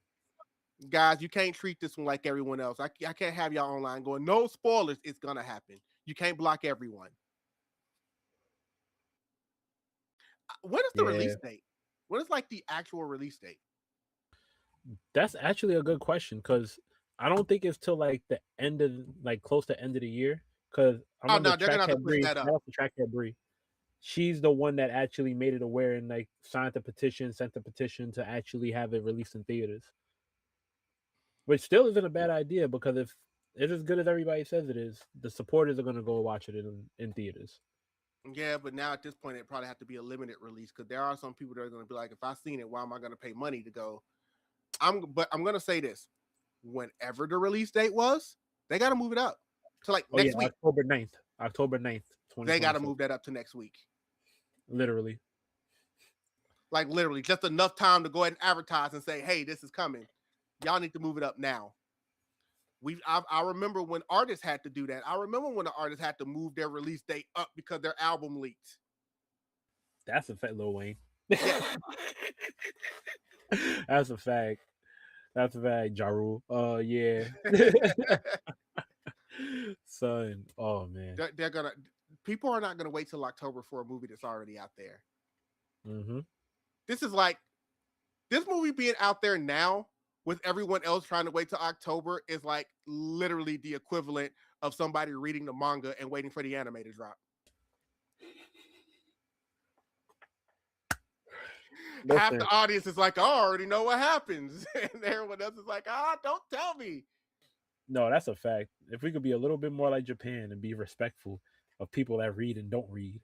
Guys, you can't treat this one like everyone else. I can't have y'all online going, no spoilers. It's going to happen. You can't block everyone. When is the Yeah, release date? When is like the actual release date? that's actually a good question because I don't think it's till like the end of like close to end of the year. Because I Oh remember no, they're gonna have to Trackhead push Bree, that shout up. out to Trackhead Bree. She's the one that actually made it aware and like signed the petition, sent the petition to actually have it released in theaters. Which still isn't a bad idea because if it's as good as everybody says it is, the supporters are gonna go watch it in theaters. Yeah, but now at this point, it probably have to be a limited release because there are some people that are going to be like, if I seen it, why am I going to pay money to go? But I'm going to say this: whenever the release date was, they got to move it up to like Oh yeah, next week. October 9th, They got to 2026. move that up to next week. Literally. Like literally, just enough time to go ahead and advertise and say, "Hey, this is coming. Y'all need to move it up now." I remember when artists had to do that. I remember when the artists had to move their release date up because their album leaked. That's a fact, Lil Wayne. Yeah. That's a fact. That's a fact, Jaru. Yeah. Son. Oh man. they're gonna people are not gonna wait till October for a movie that's already out there. Mm-hmm. This is like this movie being out there now with everyone else trying to wait till October is like literally the equivalent of somebody reading the manga and waiting for the anime to drop. Half Listen, the audience is like, I already know what happens. And everyone else is like, don't tell me. no, that's a fact. If we could be a little bit more like Japan and be respectful of people that read and don't read.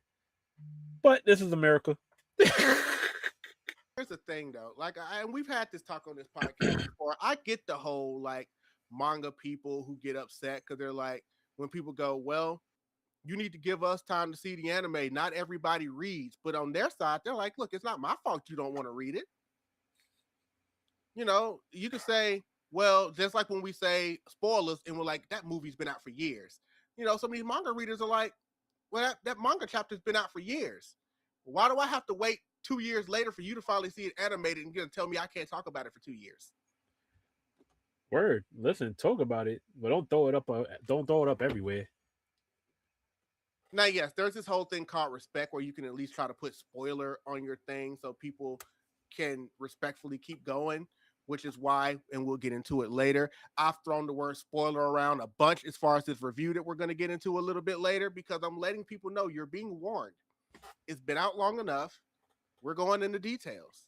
But this is America. Here's the thing though, and we've had this talk on this podcast before. I get the whole like manga people who get upset because they're like, when people go, well, you need to give us time to see the anime. Not everybody reads, but on their side, they're like, look, it's not my fault you don't want to read it. You know, you could say, well, just like when we say spoilers and we're like, that movie's been out for years. You know, some of these manga readers are like, well, that manga chapter's been out for years. Why do I have to wait 2 years later for you to finally see it animated and you're gonna tell me I can't talk about it for 2 years? Word. Listen, talk about it, but don't throw it up. Don't throw it up everywhere. Now, yes, there's this whole thing called respect where you can at least try to put spoiler on your thing so people can respectfully keep going, which is why, and we'll get into it later, I've thrown the word spoiler around a bunch as far as this review that we're going to get into a little bit later because I'm letting people know you're being warned. It's been out long enough. We're going into details.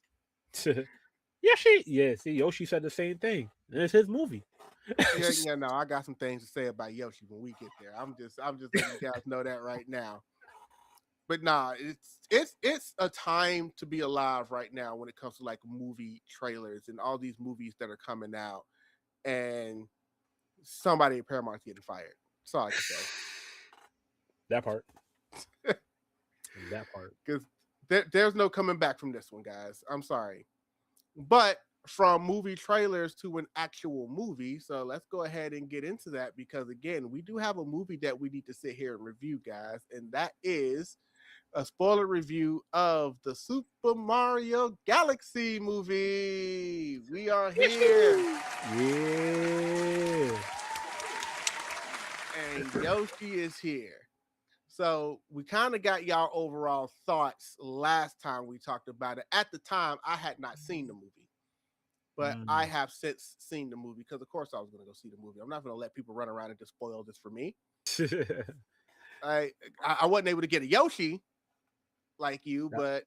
See, Yoshi said the same thing. And it's his movie. Yeah, no, I got some things to say about Yoshi when we get there. I'm just letting you guys know that right now. But nah, it's a time to be alive right now when it comes to like movie trailers and all these movies that are coming out, and somebody at Paramount's getting fired. That's all I can say. That part. That part. Because there's no coming back from this one, guys. I'm sorry, but from movie trailers to an actual movie. So let's go ahead and get into that because again, we do have a movie that we need to sit here and review, guys, and that is a spoiler review of the Super Mario Galaxy movie. We are here. Yeah. And Yoshi is here. So we kind of got y'all overall thoughts last time we talked about it. At the time, I had not seen the movie, but I have since seen the movie because, of course, I was going to go see the movie. I'm not going to let people run around and just spoil this for me. I wasn't able to get a Yoshi like you, but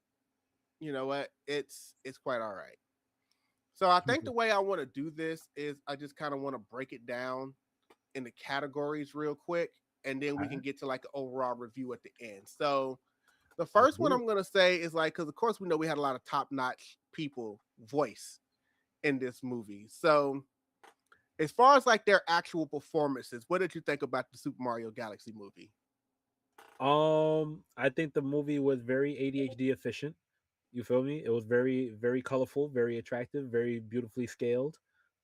you know what? It's quite all right. So I think the way I want to do this is I just kind of want to break it down in the categories real quick, and then we can get to like an overall review at the end. So the first one I'm gonna say is like, because of course we know we had a lot of top-notch people voice in this movie. So as far as like their actual performances, what did you think about the Super Mario Galaxy movie? I think the movie was very ADHD efficient. You feel me? It was very, very colorful, very attractive, very beautifully scaled.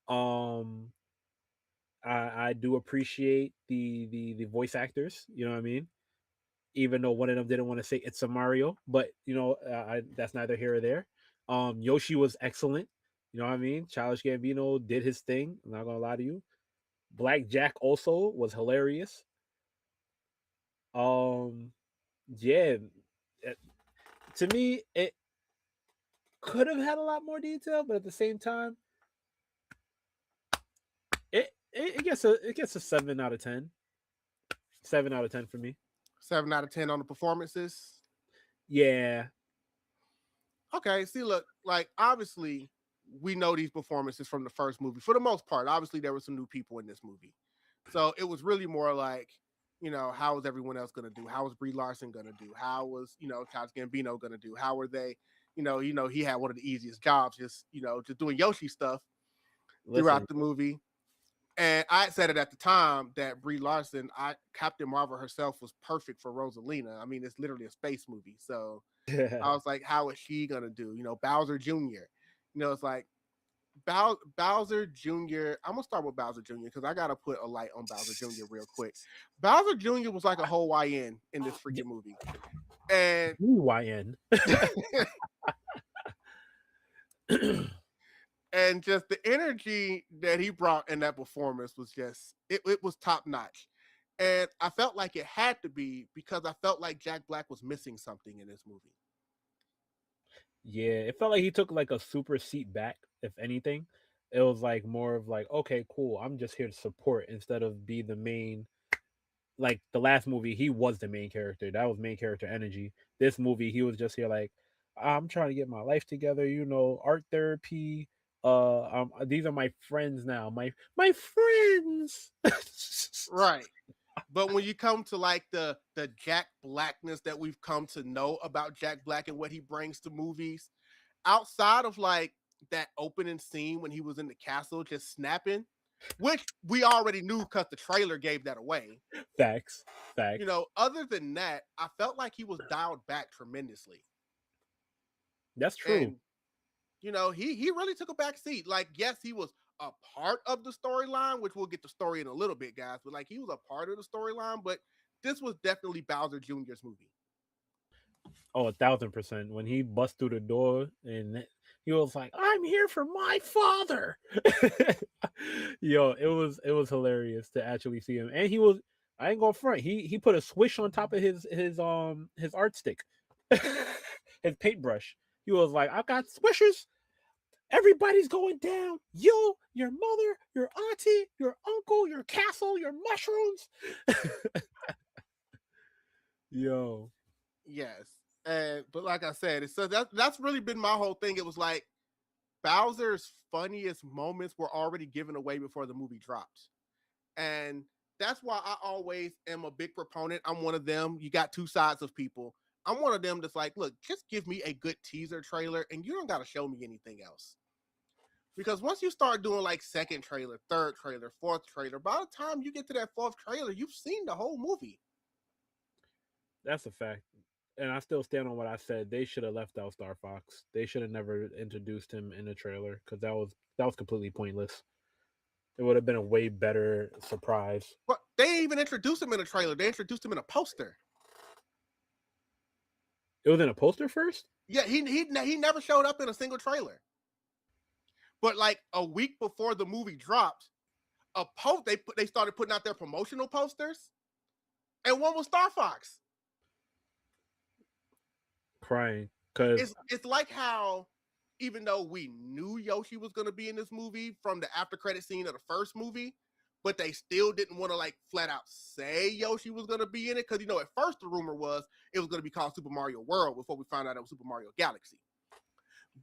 Um, I do appreciate the voice actors. You know what I mean? Even though one of them didn't want to say it's a Mario, but that's neither here or there. Yoshi was excellent. You know what I mean? Childish Gambino did his thing. I'm not gonna lie to you. Black Jack also was hilarious. Um, yeah, To me, it could have had a lot more detail, but at the same time, it gets a 7 out of 10. 7 out of 10 for me. 7 out of 10 on the performances. Yeah, Okay, see, look, like obviously we know these performances from the first movie for the most part. Obviously, there were some new people in this movie, so it was really more like, how was everyone else gonna do? How was Brie Larson gonna do? How was Childish Gambino gonna do? How were they? He had one of the easiest jobs, just doing Yoshi stuff listen, throughout the movie. And I said it at the time that Brie Larson, Captain Marvel herself, was perfect for Rosalina. I mean, it's literally a space movie, so I was like, how is she gonna do? Bowser Jr. It's like Bowser Jr. I'm gonna start with Bowser Jr. because I gotta put a light on Bowser Jr. real quick. Bowser Jr. was like a whole YN in this freaking movie, and YN. and just the energy that he brought in that performance was just it was top notch. And I felt like it had to be because I felt like Jack Black was missing something in this movie. Yeah, it felt like he took like a super seat back. If anything, it was like more of like, okay, cool. I'm just here to support instead of be the main. Like the last movie, he was the main character. That was main character energy. This movie, he was just here like, I'm trying to get my life together. Art therapy. These are my friends now. My friends. Right. But when you come to like the Jack Blackness that we've come to know about Jack Black and what he brings to movies, outside of like that opening scene when he was in the castle just snapping, which we already knew because the trailer gave that away. Facts. Other than that, I felt like he was dialed back tremendously. That's true. And he really took a back seat. Like, yes, he was a part of the storyline, which we'll get the story in a little bit, guys. But like, he was a part of the storyline. But this was definitely Bowser Jr.'s movie. Oh, 1,000%. When he bust through the door and he was like, "I'm here for my father." Yo, it was hilarious to actually see him, and he was. I ain't going front. He put a swish on top of his art stick, his paintbrush. He was like, "I got swishers. Everybody's going down. You, your mother, your auntie, your uncle, your castle, your mushrooms." Yo. Yes. But like I said, so that's really been my whole thing. It was like Bowser's funniest moments were already given away before the movie dropped. And that's why I always am a big proponent. I'm one of them. You got two sides of people. I'm one of them that's like, look, just give me a good teaser trailer and you don't got to show me anything else. Because once you start doing like second trailer, third trailer, fourth trailer, by the time you get to that fourth trailer, you've seen the whole movie. That's a fact. And I still stand on what I said. They should have left out Star Fox. They should have never introduced him in the trailer because that was completely pointless. It would have been a way better surprise. But they didn't even introduce him in a trailer. They introduced him in a poster. It was in a poster first? Yeah, he never showed up in a single trailer. But like a week before the movie dropped, they started putting out their promotional posters, and one was Star Fox. Crying because it's like how even though we knew Yoshi was going to be in this movie from the after credit scene of the first movie, but they still didn't want to like flat out say Yoshi was going to be in it because at first the rumor was it was going to be called Super Mario World before we found out it was Super Mario Galaxy.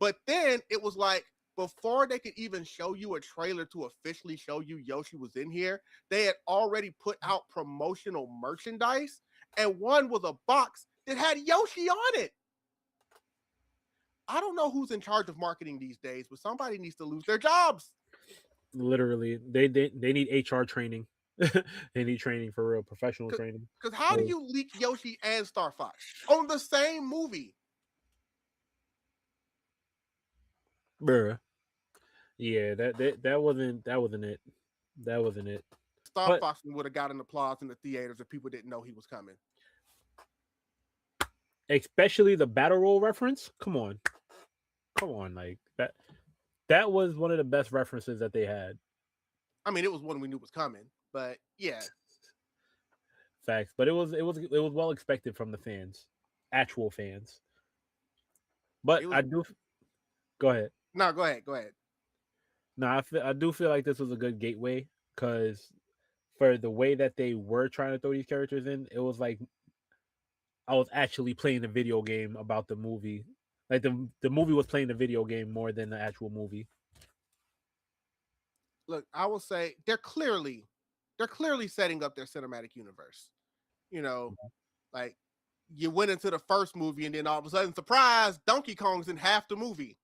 But then it was like before they could even show you a trailer to officially show you Yoshi was in here, they had already put out promotional merchandise, and one was a box that had Yoshi on it. I don't know who's in charge of marketing these days, but somebody needs to lose their jobs. Literally, they need HR training. They need training for real, professional training. Because how do you leak Yoshi and Star Fox on the same movie? Bruh. Yeah, that wasn't it. That wasn't it. Star Fox would have gotten applause in the theaters if people didn't know he was coming. Especially the battle roll reference. Come on, like that. That was one of the best references that they had. I mean, it was one we knew was coming, but yeah, facts. But it was well expected from the fans, actual fans. But It was I do. Go ahead. no. Go ahead. Go ahead. No, I do feel like this was a good gateway because for the way that they were trying to throw these characters in, it was like I was actually playing a video game about the movie. Like the movie was playing the video game more than the actual movie. Look, I will say they're clearly setting up their cinematic universe. You know, like you went into the first movie and then all of a sudden, surprise, Donkey Kong's in half the movie.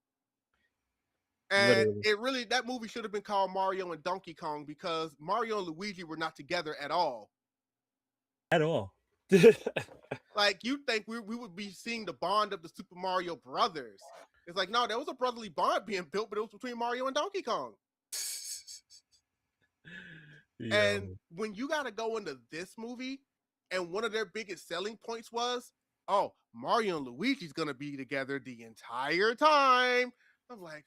And Literally. it really that movie should have been called Mario and Donkey Kong because Mario and Luigi were not together at all. At all. Like you think we would be seeing the bond of the Super Mario brothers. It's like, no, there was a brotherly bond being built, but it was between Mario and Donkey Kong. And Yo. when you got to go into this movie, and one of their biggest selling points was, oh, Mario and Luigi's going to be together the entire time. I'm like,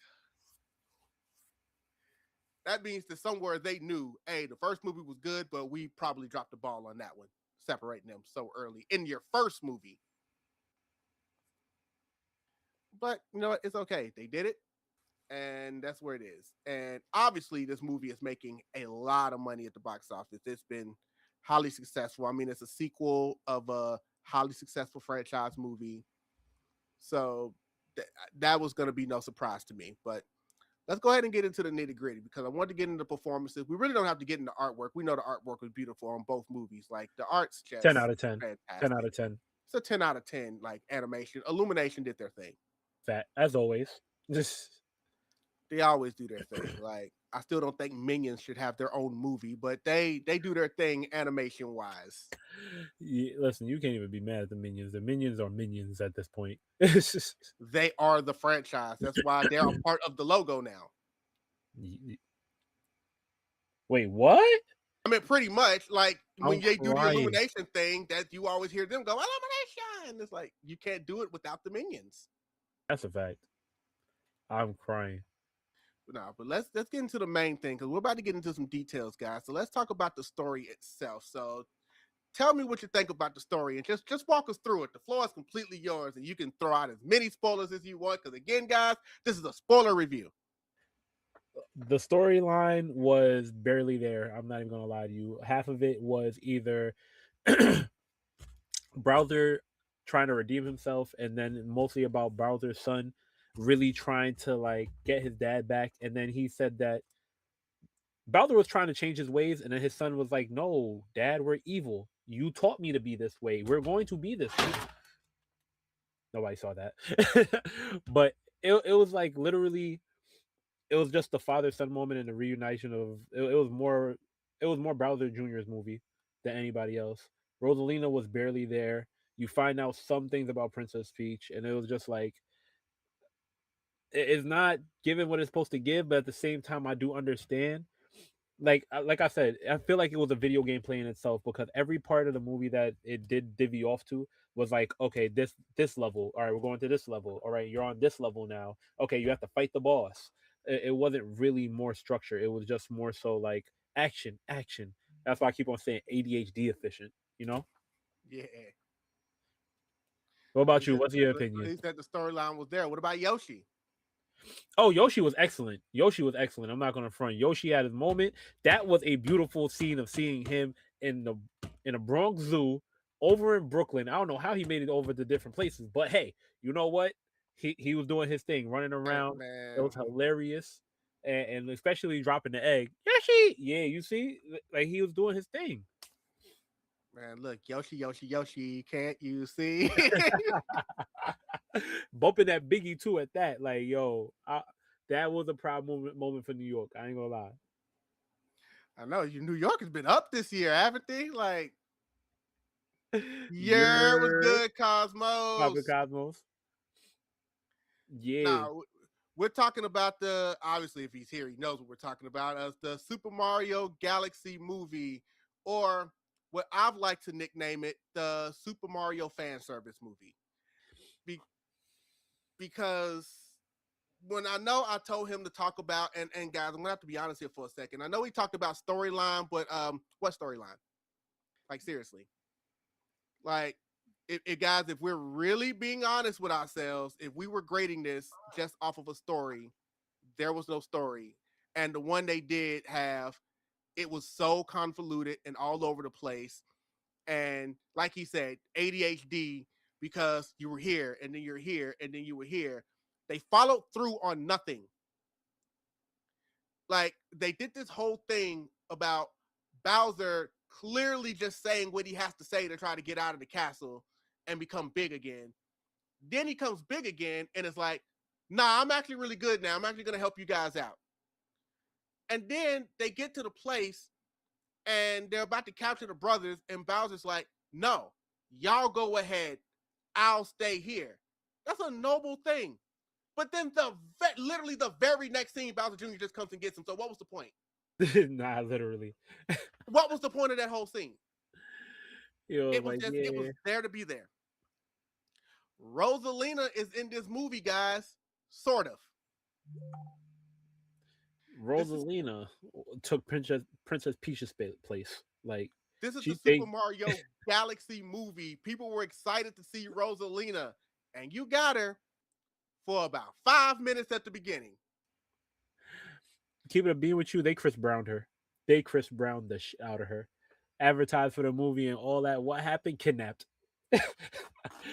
that means that somewhere they knew, hey, the first movie was good, but we probably dropped the ball on that one, separating them so early in your first movie. But you know what? It's okay. They did it. And that's where it is. And obviously, this movie is making a lot of money at the box office. It's been highly successful. I mean, it's a sequel of a highly successful franchise movie. So that was going to be no surprise to me. But let's go ahead and get into the nitty gritty because I want to get into performances. We really don't have to get into artwork. We know the artwork was beautiful on both movies. Like the art's just 10 out of 10. fantastic. 10 out of 10. It's a 10 out of 10, like animation. Illumination did their thing. Fat, as always. Just They always do their thing. Like I still don't think Minions should have their own movie, but they do their thing animation wise. yeah, listen, you can't even be mad at the Minions. The Minions are Minions at this point. They are the franchise. That's why they're a part of the logo now. Wait, what? I mean, pretty much like when I'm they do the crying. illumination thing, that you always hear them go illumination. It's like you can't do it without the Minions. That's a fact. I'm crying. No, but let's get into the main thing because we're about to get into some details, guys. So let's talk about the story itself. So tell me what you think about the story and just walk us through it. The floor is completely yours, and you can throw out as many spoilers as you want. Because again, guys, this is a spoiler review. The storyline was barely there. I'm not even gonna lie to you. Half of it was either Bowser trying to redeem himself, and then mostly about Bowser's son really trying to like get his dad back. And then he said that Bowser was trying to change his ways, and then his son was like, "No, Dad, we're evil. You taught me to be this way. We're going to be this way." Nobody saw that, but it was like literally, it was just the father son moment and the reunition of it was more Bowser Jr.'s movie than anybody else. Rosalina was barely there. You find out some things about Princess Peach, and it was just like it's not giving what it's supposed to give, but at the same time, I do understand. Like I said, I feel like it was a video game playing itself because every part of the movie that it did divvy off to was like, okay, this level, all right, we're going to this level, all right, you're on this level now, okay, you have to fight the boss. It wasn't really more structure. It was just more so like action. That's why I keep on saying ADHD efficient. You know. Yeah. What about you? What's your He opinion? said the storyline was there. What about Yoshi? Oh, Yoshi was excellent. I'm not gonna front. Yoshi had his moment. That was a beautiful scene of seeing him in a Bronx Zoo over in Brooklyn. I don't know how he made it over to different places, but hey, you know what? He was doing his thing, running around. It Man, was hilarious, and especially dropping the egg. Yoshi, yeah, you see, like he was doing his thing. man, look, Yoshi, can't you see? Bumping that Biggie too at that, like yo, that was a proud moment for New York. I ain't gonna lie. I know New York has been up this year, haven't they? Like, yeah, it was You're good, Cosmos. Cosmos. Yeah. Now we're talking about obviously if he's here, he knows what we're talking about as the Super Mario Galaxy movie, or what I've liked to nickname it, the Super Mario fan service movie. Because when I told him to talk about, and guys, I'm gonna have to be honest here for a second. I know he talked about storyline, but what storyline? Like seriously. Like guys, if we're really being honest with ourselves, if we were grading this just off of a story, there was no story. And the one they did have, it was so convoluted and all over the place. And like he said, ADHD, because you were here and then you're here and then you were here. They followed through on nothing. Like they did this whole thing about Bowser clearly just saying what he has to say to try to get out of the castle and become big again. Then he comes big again and it's like, nah, I'm actually really good now. I'm actually going to help you guys out. And then they get to the place and they're about to capture the brothers, and Bowser's like, no, y'all go ahead. I'll stay here. That's a noble thing. But then literally the very next scene, Bowser Jr. just comes and gets him. So what was the point? Nah, literally. What was the point of that whole scene? It was there to be there. Rosalina is in this movie, guys. Sort of. Rosalina took Princess Peach's place. Like, this is the Super Mario Galaxy movie. People were excited to see Rosalina, and you got her for about 5 minutes at the beginning. Keep it being with you, they Chris Browned her. They Chris Browned the out of her. Advertised for the movie and all that. What happened? Kidnapped.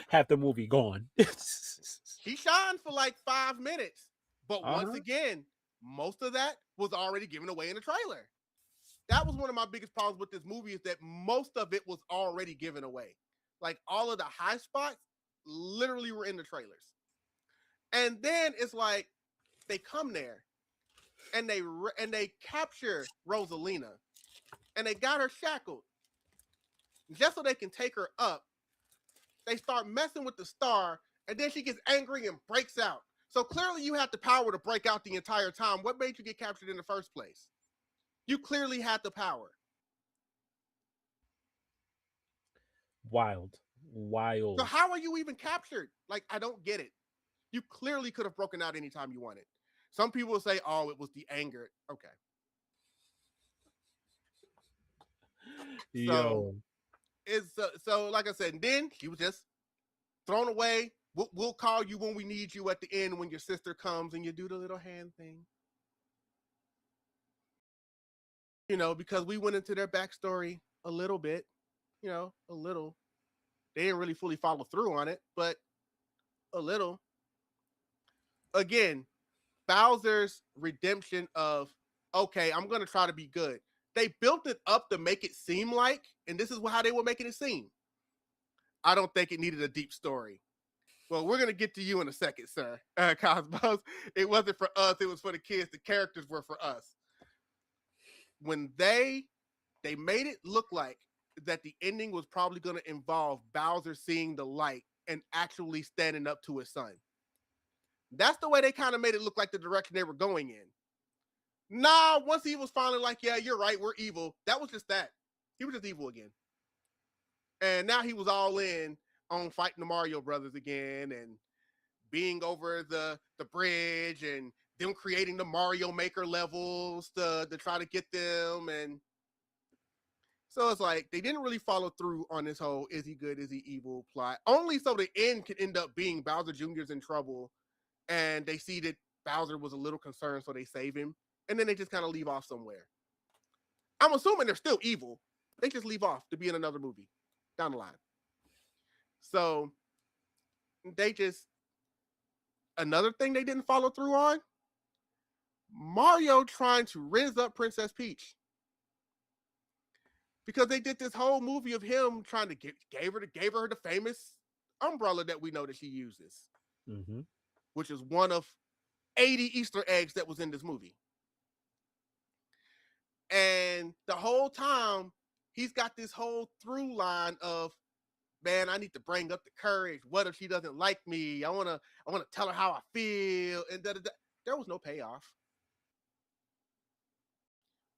Half the movie gone. She shined for like 5 minutes. But once again, most of that was already given away in the trailer. That was one of my biggest problems with this movie, is that most of it was already given away. Like all of the high spots literally were in the trailers. And then it's like they come there and they capture Rosalina and they got her shackled just so they can take her up. They start messing with the star, and then she gets angry and breaks out. So clearly you had the power to break out the entire time. What made you get captured in the first place? You clearly had the power. Wild. So how are you even captured? Like, I don't get it. You clearly could have broken out anytime you wanted. Some people will say, oh, it was the anger. Okay. Yo. So like I said, and then she was just thrown away. We'll call you when we need you at the end when your sister comes and you do the little hand thing. You know, because we went into their backstory a little bit, you know, a little. They didn't really fully follow through on it, but a little. Again, Bowser's redemption of, okay, I'm going to try to be good. They built it up to make it seem like, and this is how they were making it seem. I don't think it needed a deep story. Well, we're going to get to you in a second, sir. Cosmos, it wasn't for us. It was for the kids. The characters were for us. When they made it look like that the ending was probably going to involve Bowser seeing the light and actually standing up to his son. That's the way they kind of made it look like the direction they were going in. Nah, once he was finally like, yeah, you're right, we're evil. That was just that. He was just evil again. And now he was all in on fighting the Mario Brothers again and being over the bridge and them creating the Mario Maker levels to try to get them. And so it's like they didn't really follow through on this whole is he good, is he evil plot. Only so the end could end up being Bowser Jr.'s in trouble and they see that Bowser was a little concerned, so they save him. And then they just kind of leave off somewhere. I'm assuming they're still evil. They just leave off to be in another movie down the line. So they just, another thing they didn't follow through on, Mario trying to raise up Princess Peach. Because they did this whole movie of him trying to gave her the famous umbrella that we know that she uses. Mm-hmm. Which is one of 80 Easter eggs that was in this movie. And the whole time, he's got this whole through line of, man, I need to bring up the courage. What if she doesn't like me? I wanna tell her how I feel. And there was no payoff.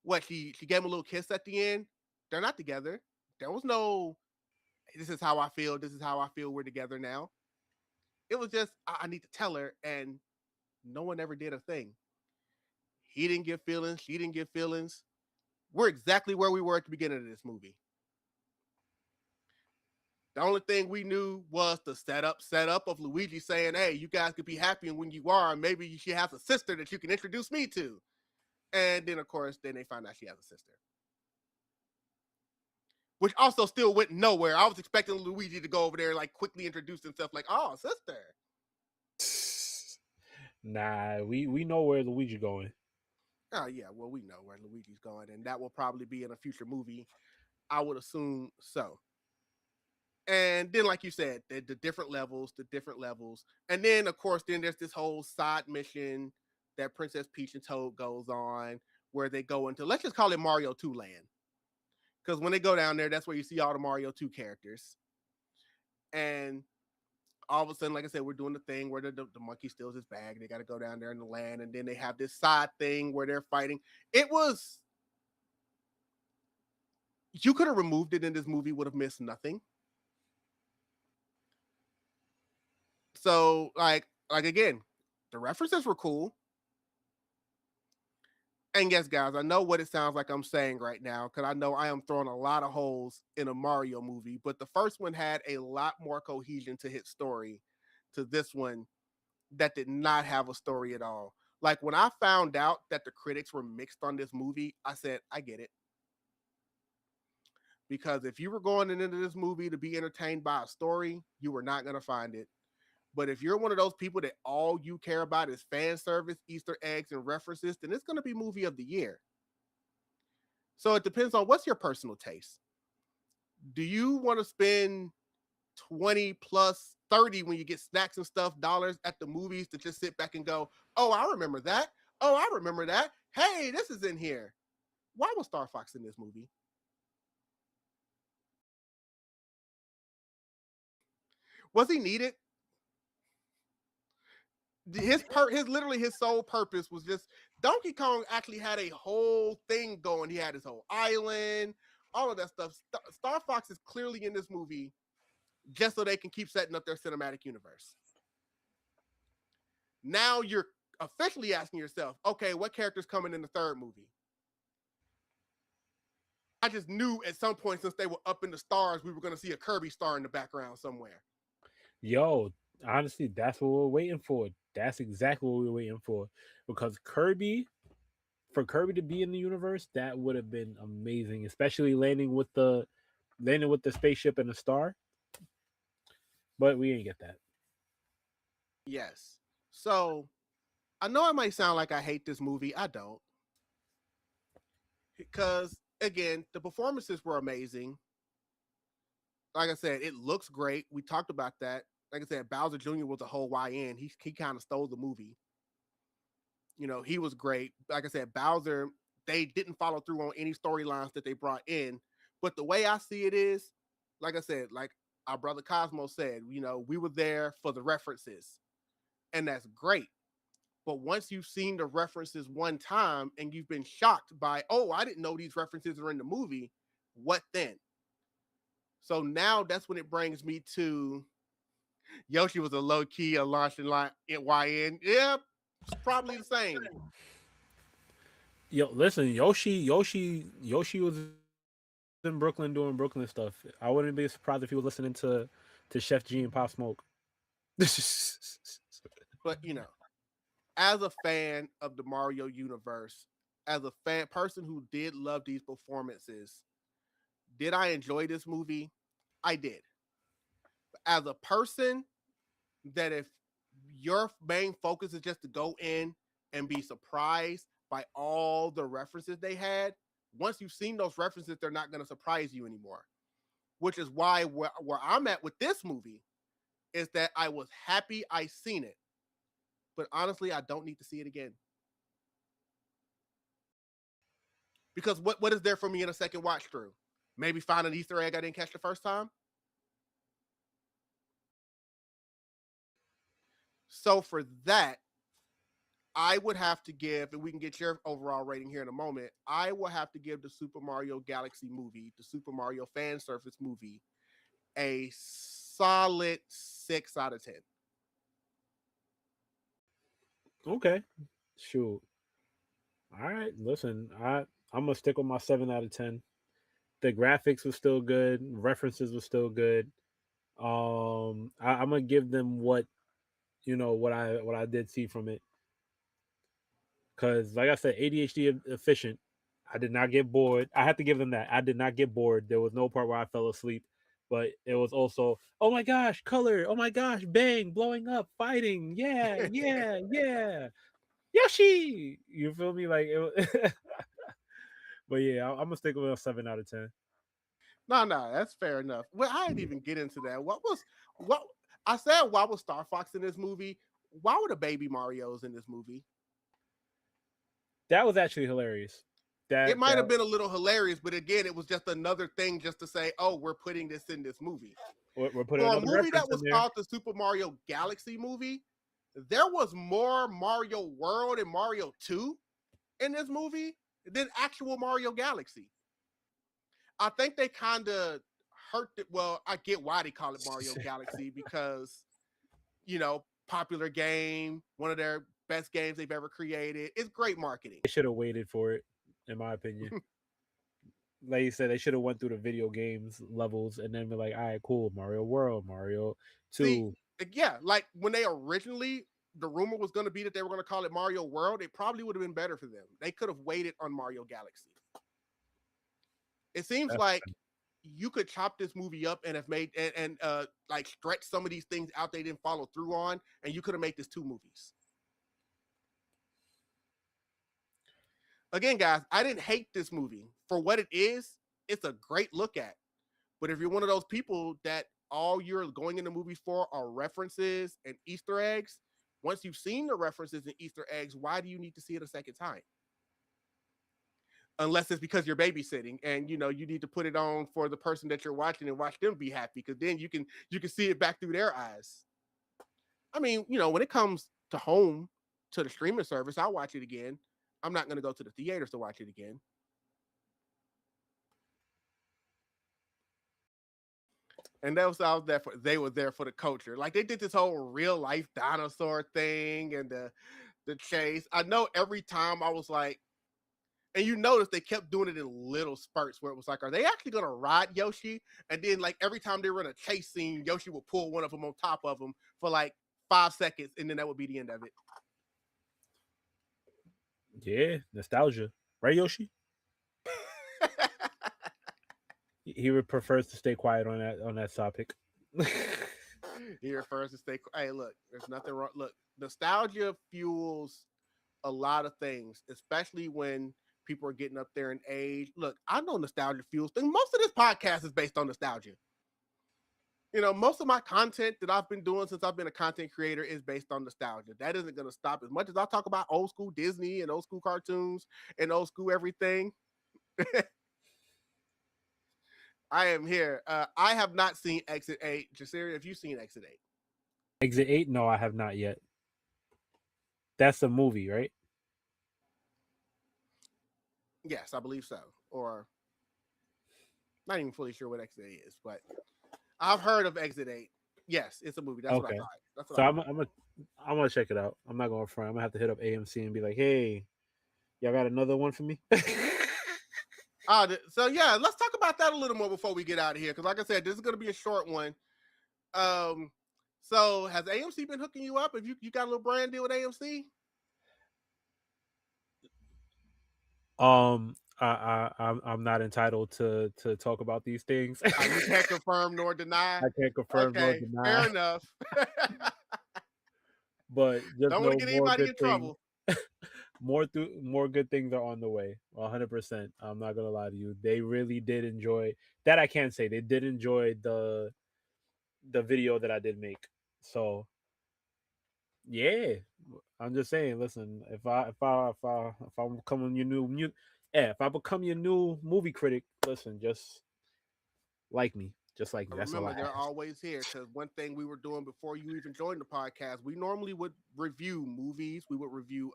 What, she gave him a little kiss at the end? They're not together. There was no, this is how I feel. This is how I feel. We're together now. It was just, I need to tell her, and no one ever did a thing. He didn't get feelings. She didn't get feelings. We're exactly where we were at the beginning of this movie. The only thing we knew was the setup of Luigi saying, "Hey, you guys could be happy when you are. Maybe she has a sister that you can introduce me to." And then, of course, then they find out she has a sister, which also still went nowhere. I was expecting Luigi to go over there, like quickly introduce himself, like, "Oh, sister." Nah, we know where Luigi going. Oh yeah, well we know where Luigi's going, and that will probably be in a future movie. I would assume so. And then, like you said, the different levels, and then of course, then there's this whole side mission that Princess Peach and Toad goes on, where they go into, let's just call it Mario 2 Land, because when they go down there, that's where you see all the Mario 2 characters, and all of a sudden, like I said, we're doing the thing where the monkey steals his bag. They got to go down there in the land, and then they have this side thing where they're fighting. It was, you could have removed it, and this movie would have missed nothing. So like again, the references were cool. And yes, guys, I know what it sounds like I'm saying right now, because I know I am throwing a lot of holes in a Mario movie, but the first one had a lot more cohesion to its story to this one that did not have a story at all. Like when I found out that the critics were mixed on this movie, I said, I get it. Because if you were going into this movie to be entertained by a story, you were not going to find it. But if you're one of those people that all you care about is fan service, Easter eggs, and references, then it's going to be movie of the year. So it depends on what's your personal taste. Do you want to spend 20 plus 30 when you get snacks and stuff dollars at the movies to just sit back and go, oh, I remember that. Oh, I remember that. Hey, this is in here. Why was Star Fox in this movie? Was he needed? His sole purpose was just, Donkey Kong actually had a whole thing going. He had his whole island, all of that stuff. Star Fox is clearly in this movie just so they can keep setting up their cinematic universe. Now you're officially asking yourself, okay, what character's coming in the third movie? I just knew at some point, since they were up in the stars, we were going to see a Kirby star in the background somewhere. Yo, honestly, that's what we're waiting for. That's exactly what we're waiting for. Because for Kirby to be in the universe, that would have been amazing, especially landing with the spaceship and the star. But we didn't get that. Yes. So I know I might sound like I hate this movie. I don't. Because, again, the performances were amazing. Like I said, it looks great. We talked about that. Like I said, Bowser Jr. was a whole YN. He kind of stole the movie. You know, he was great. Like I said, Bowser, they didn't follow through on any storylines that they brought in. But the way I see it is, like I said, like our brother Cosmo said, you know, we were there for the references. And that's great. But once you've seen the references one time and you've been shocked by, oh, I didn't know these references are in the movie, what then? So now that's when it brings me to Yoshi was a low key, a launching line at YN. Yeah, it's probably the same. Yo, listen, Yoshi was in Brooklyn doing Brooklyn stuff. I wouldn't be surprised if he was listening to Chef G and Pop Smoke. But you know, as a fan of the Mario universe, as a person who did love these performances, did I enjoy this movie? I did. As a person that if your main focus is just to go in and be surprised by all the references they had, once you've seen those references, they're not going to surprise you anymore. Which is why where I'm at with this movie is that I was happy I seen it. But honestly, I don't need to see it again. Because what is there for me in a second watch through? Maybe find an Easter egg I didn't catch the first time. So for that, I would have to give, and we can get your overall rating here in a moment. I will have to give the Super Mario Galaxy movie, the Super Mario fan service movie, a solid 6 out of 10. Okay, shoot. All right, listen, I'm gonna stick with my 7 out of 10. The graphics was still good, references was still good. I'm gonna give them what what I did see from it, because like I said, ADHD efficient. I did not get bored. I have to give them that. I did not get bored. There was no part where I fell asleep, but it was also, oh my gosh, color. Oh my gosh, bang, blowing up, fighting. Yeah, yeah, yeah. Yoshi. You feel me? Like it. But yeah, I'm gonna stick with a 7 out of 10. No, that's fair enough. Well, I didn't even get into that. What I said? Why was Star Fox in this movie? Why were the baby Mario's in this movie? That was actually hilarious. It That might have that been a little hilarious, but again, it was just another thing just to say, oh, we're putting this in this movie. we're putting For a another movie reference that in was there. called the Super Mario Galaxy movie, there was more Mario World and Mario 2 in this movie than actual Mario Galaxy. I think they kind of hurt it. Well, I get why they call it Mario Galaxy because, popular game, one of their best games they've ever created. It's great marketing. They should have waited for it, in my opinion. Like you said, they should have went through the video games levels and then be like, all right, cool, Mario World, Mario See, 2. yeah, like when they originally, the rumor was going to be that they were going to call it Mario World, it probably would have been better for them. They could have waited on Mario Galaxy. It seems That's like you could chop this movie up and have made and like stretch some of these things out they didn't follow through on, and you could have made this 2 movies. Again, guys, I didn't hate this movie for what it is. It's a great look at. But if you're one of those people that all you're going into movies for are references and Easter eggs, once you've seen the references and Easter eggs, why do you need to see it a second time? Unless it's because you're babysitting and you need to put it on for the person that you're watching and watch them be happy, because then you can see it back through their eyes. I mean, when it comes to home, to the streaming service, I'll watch it again. I'm not going to go to the theaters to watch it again. And that was I was there for. They were there for the culture. Like they did this whole real life dinosaur thing and the chase. I know every time I was like, and you notice they kept doing it in little spurts where it was like, are they actually gonna ride Yoshi? And then like every time they were in a chase scene, Yoshi would pull one of them on top of them for like 5 seconds, and then that would be the end of it. Yeah, nostalgia, right, Yoshi? He would prefers to stay quiet on that topic. He refers to stay. Hey, look, there's nothing wrong. Look, nostalgia fuels a lot of things, especially when people are getting up there in age. Look, I know nostalgia fuels things. Most of this podcast is based on nostalgia. Most of my content that I've been doing since I've been a content creator is based on nostalgia. That isn't going to stop. As much as I talk about old school Disney and old school cartoons and old school everything, I am here. I have not seen Exit 8. Jasirii, have you seen Exit 8? Exit 8? No, I have not yet. That's a movie, right? Yes, I believe so. Or not even fully sure what Exit 8 is, but I've heard of Exit 8. Yes, it's a movie. That's what I Okay. thought. That's what So I I'm thought. I'm gonna check it out. I'm not going front. I'm gonna have to hit up AMC and be like, hey, y'all got another one for me? So yeah, let's talk about that a little more before we get out of here. Because like I said, this is going to be a short one. So has AMC been hooking you up? If you got a little brand deal with AMC? I'm not entitled to talk about these things. You can't confirm nor deny. I can't confirm nor Okay, fair deny. enough. But just Don't want know to get more anybody good in things. trouble. More good things are on the way. 100%. I'm not gonna lie to you. They really did enjoy that. I can say they did enjoy the video that I did make. So yeah, I'm just saying. Listen, if I become your if I become your new movie critic, listen, just like me, just like me. That's all I Remember, they're ask. always here, because one thing we were doing before you even joined the podcast, we normally would review movies, we would review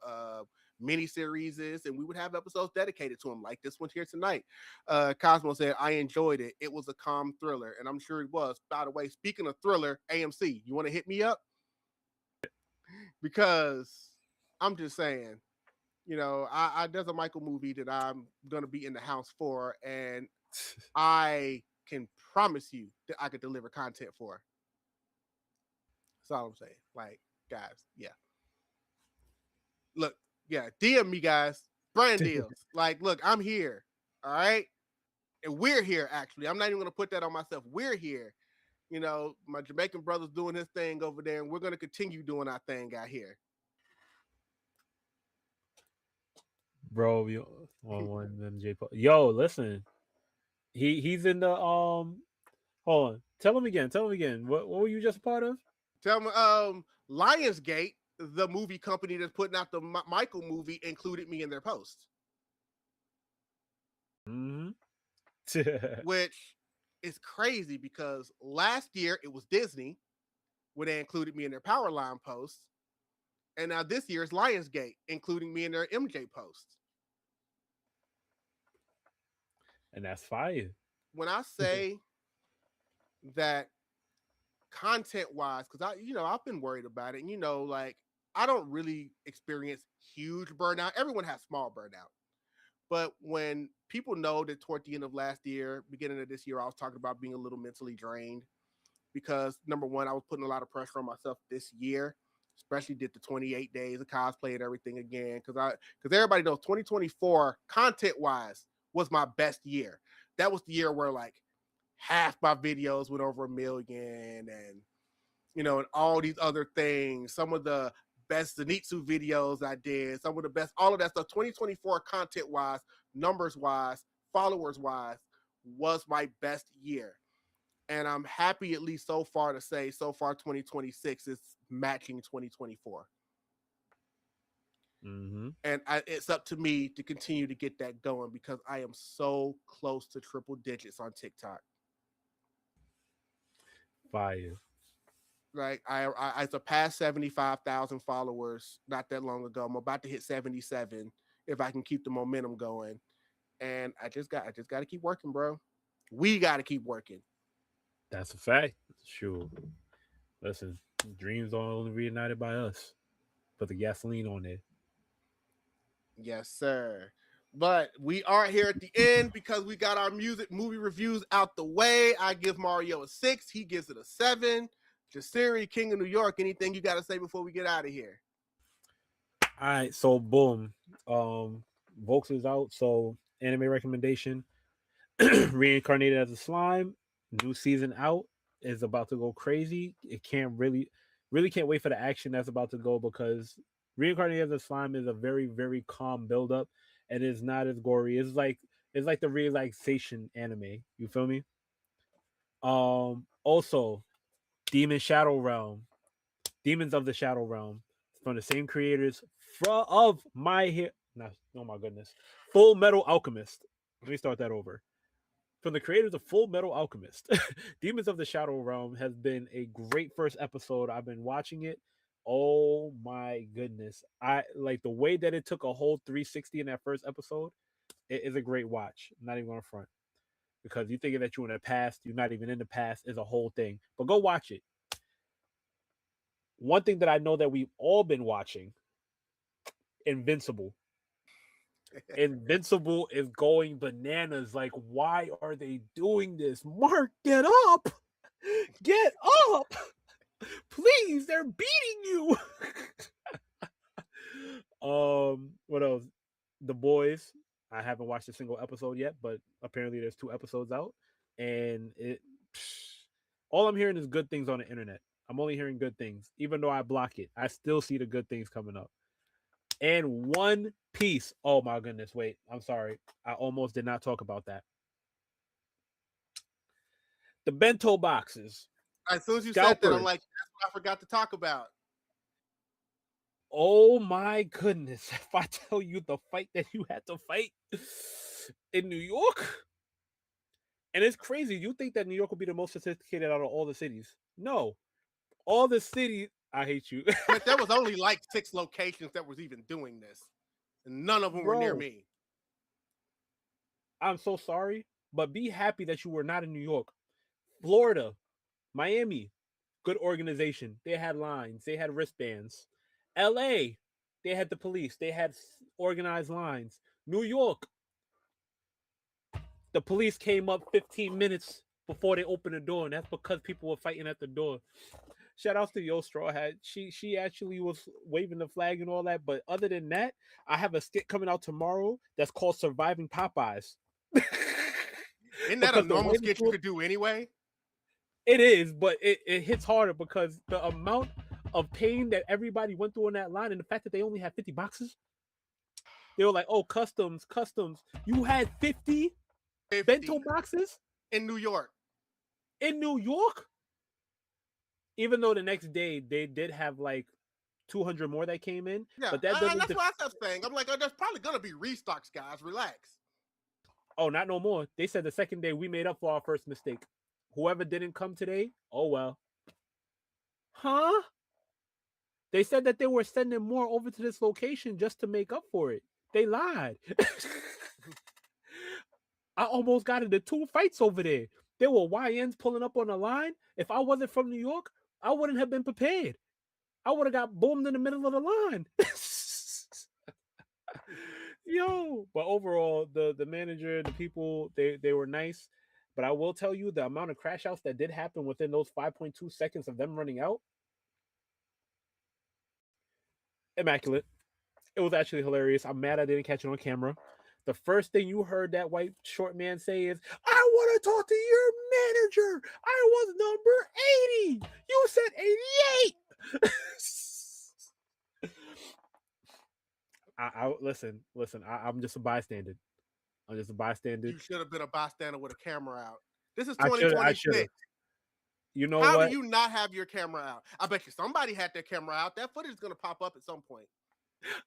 mini series, and we would have episodes dedicated to them, like this one here tonight. Cosmo said, I enjoyed it. It was a calm thriller, and I'm sure it was. By the way, speaking of thriller, AMC, you want to hit me up? Because I'm just saying, there's a Michael movie that I'm gonna be in the house for, and I can promise you that I could deliver content for. That's all I'm saying. Like, guys, yeah. Look, yeah, DM me, guys. Brand deals. Like, look, I'm here. All right. And we're here, actually. I'm not even going to put that on myself. We're here. You know, my Jamaican brother's doing his thing over there, and we're going to continue doing our thing out here. Bro, yo, listen. He's in the hold on. Tell him again. What were you just a part of? Tell me, Lionsgate, the movie company that's putting out the Michael movie, included me in their post. Mm-hmm. Which is crazy because last year it was Disney where they included me in their Powerline posts. And now this year it's Lionsgate, including me in their MJ posts. And that's fire. When I say that content wise, because I've been worried about it. And like I don't really experience huge burnout. Everyone has small burnout. But when people know that toward the end of last year, beginning of this year, I was talking about being a little mentally drained because number one, I was putting a lot of pressure on myself this year, especially did the 28 days of cosplay and everything again. Because everybody knows 2024 content wise was my best year. That was the year where like half my videos went over 1 million and all these other things. Some of the best Zenitsu videos I did, some of the best, all of that stuff. 2024 content wise, numbers wise, followers wise, was my best year. And I'm happy at least so far to say, so far 2026 is matching 2024. Mm-hmm. And it's up to me to continue to get that going because I am so close to triple digits on TikTok. Fire. Like I surpassed 75,000 followers not that long ago. I'm about to hit 77 if I can keep the momentum going. And I just got to keep working, bro. We got to keep working. That's a fact. Sure. Listen, dreams are only reunited by us. Put the gasoline on it. Yes, sir. But we are here at the end because we got our movie reviews out the way. I give Mario a 6. He gives it a 7. Jasirii, King of New York, anything you got to say before we get out of here? All right, so boom. VoQualz is out. So anime recommendation. Reincarnated as a slime. New season out is about to go crazy. It can't really can't wait for the action that's about to go because Reincarnated as a slime is a very, very calm build up and it's not as gory. It's like the relaxation anime. You feel me? Also Demons of the Shadow Realm, from the same creators of My Hero. Oh my goodness, Full Metal Alchemist. Let me start that over. From the creators of Full Metal Alchemist, Demons of the Shadow Realm has been a great first episode. I've been watching it. Oh my goodness, I like the way that it took a whole 360 in that first episode. It is a great watch. I'm not even on front because you thinking that you're in the past, you're not even in the past is a whole thing. But go watch it. One thing that I know that we've all been watching, Invincible. Invincible is going bananas. Like, why are they doing this? Mark, get up! Get up! Please, they're beating you. What else? The Boys. I haven't watched a single episode yet, but apparently there's 2 episodes out, and all I'm hearing is good things on the internet. I'm only hearing good things, even though I block it. I still see the good things coming up. And One Piece. Oh my goodness! Wait, I'm sorry. I almost did not talk about that. The bento boxes. As soon as you Scalpers. said that, I'm like, that's what I forgot to talk about. Oh my goodness. If I tell you the fight that you had to fight in New York, and it's crazy. You think that New York would be the most sophisticated out of all the cities? No. All the cities, I hate you. But there was only like 6 locations that was even doing this, and none of them were near me. I'm so sorry, but be happy that you were not in New York. Florida, Miami, good organization. They had lines, they had wristbands. LA, they had the police, they had organized lines. New York, the police came up 15 minutes before they opened the door, and that's because people were fighting at the door. Shout outs to Yo Straw Hat. She actually was waving the flag and all that. But other than that, I have a skit coming out tomorrow that's called Surviving Popeyes. Isn't that a Because the normal way skit you could do anyway? it is, but it hits harder because the amount of pain that everybody went through in that line, and the fact that they only had 50 boxes. They were like, "Oh, customs, customs. You had 50 bento 50 boxes in New York. in New York." Even though the next day they did have like 200 more that came in, Yeah, but that and doesn't. that's what I kept saying. I'm like, oh, there's probably gonna be restocks, guys. Relax. Oh, not no more. They said the second day we made up for our first mistake. Whoever didn't come today, oh well. Huh? They said that they were sending more over to this location just to make up for it. They lied. I almost got into 2 fights over there. There were YNs pulling up on the line. If I wasn't from New York, I wouldn't have been prepared. I would have got boomed in the middle of the line. Yo, but overall, the manager, the people, they were nice. But I will tell you the amount of crash outs that did happen within those 5.2 seconds of them running out, immaculate. It was actually hilarious. I'm mad I didn't catch it on camera. The first thing you heard that white short man say is, "I want to talk to your manager. I was number 80. You said 88." I listen. I'm just a bystander. I'm just a bystander. You should have been a bystander with a camera out. This is I should have. 2026. You know How what? do you not have your camera out? I bet you somebody had their camera out. That footage is gonna pop up at some point.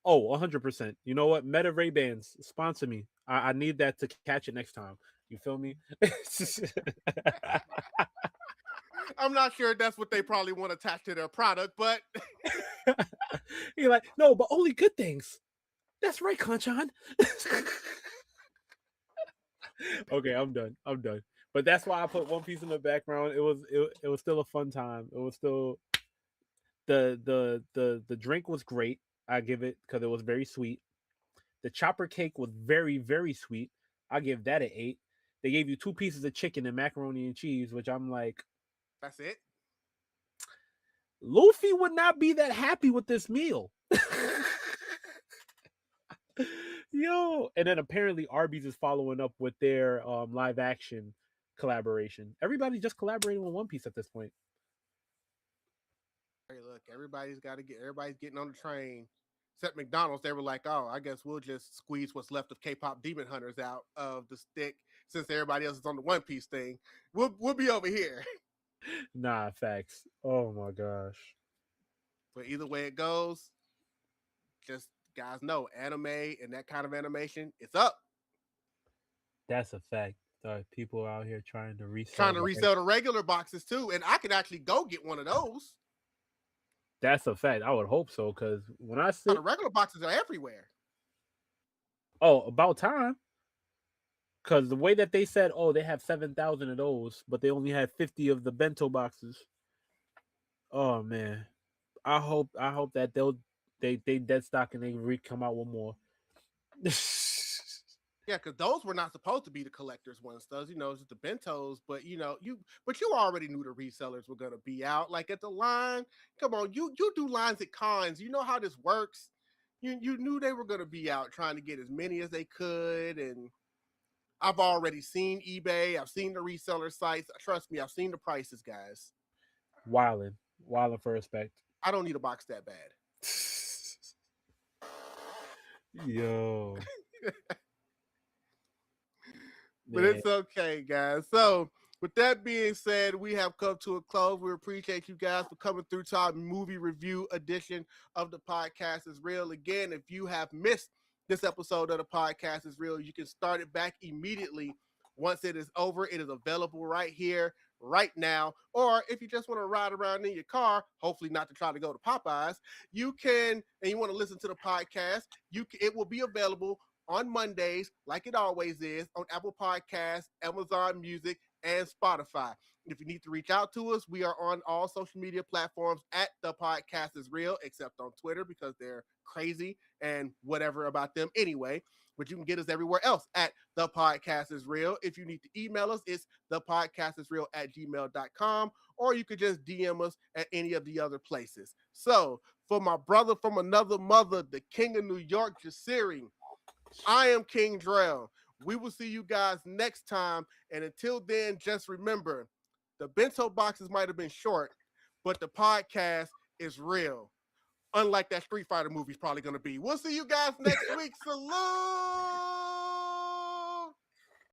Oh, 100%. You know what? Meta Ray Bans sponsor me. I need that to catch it next time. You feel me? I'm not sure that's what they probably want attached to their product, but You're like, no, but only good things. That's right, Kanchan. Okay, I'm done. But that's why I put One Piece in the background. It was still a fun time. It was still the drink was great. I give it because it was very sweet. The chopper cake was very, very sweet. I give that an 8. They gave you 2 pieces of chicken and macaroni and cheese, which I'm like, that's it. Luffy would not be that happy with this meal. Yo, and then apparently Arby's is following up with their live action collaboration. Everybody just collaborating with One Piece at this point. Hey, look, everybody's getting on the train. Except McDonald's, they were like, oh, I guess we'll just squeeze what's left of K-pop Demon Hunters out of the stick since everybody else is on the One Piece thing. We'll be over here. Nah, facts. Oh my gosh. But either way it goes, just guys know anime and that kind of animation, it's up. That's a fact. People out here trying to resell. The regular boxes too, and I could actually go get one of those. That's a fact. I would hope so, because when I see the regular boxes are everywhere. Oh, about time. Because the way that they said, oh, they have 7,000 of those, but they only had 50 of the bento boxes. Oh man, I hope that they dead stock and they come out with more. Yeah, because those were not supposed to be the collectors ones. Those, it's the bentos. But you already knew the resellers were gonna be out. Like at the line, come on, you do lines at cons. You know how this works. You knew they were gonna be out trying to get as many as they could. And I've already seen eBay. I've seen the reseller sites. Trust me, I've seen the prices, guys. Wildin' for respect. I don't need a box that bad. Yo. But it's okay, guys. So, with that being said, we have come to a close. We appreciate you guys for coming through to our movie review edition of the Podcast is Real. Again, if you have missed this episode of the Podcast is Real, you can start it back immediately. Once it is over, it is available right here, right now. Or if you just want to ride around in your car, hopefully not to try to go to Popeyes, you can, and you want to listen to the podcast, it will be available on Mondays, like it always is, on Apple Podcasts, Amazon Music, and Spotify. If you need to reach out to us, we are on all social media platforms at The Podcast is Real, except on Twitter because they're crazy and whatever about them anyway. But you can get us everywhere else at The Podcast Is Real. If you need to email us, it's thepodcastisreal@gmail.com, or you could just DM us at any of the other places. So, for my brother from another mother, the King of New York, Jasirii, I am King Drell. We will see you guys next time. And until then, just remember, the bento boxes might have been short, but the podcast is real. Unlike that Street Fighter movie is probably going to be. We'll see you guys next week. Salute!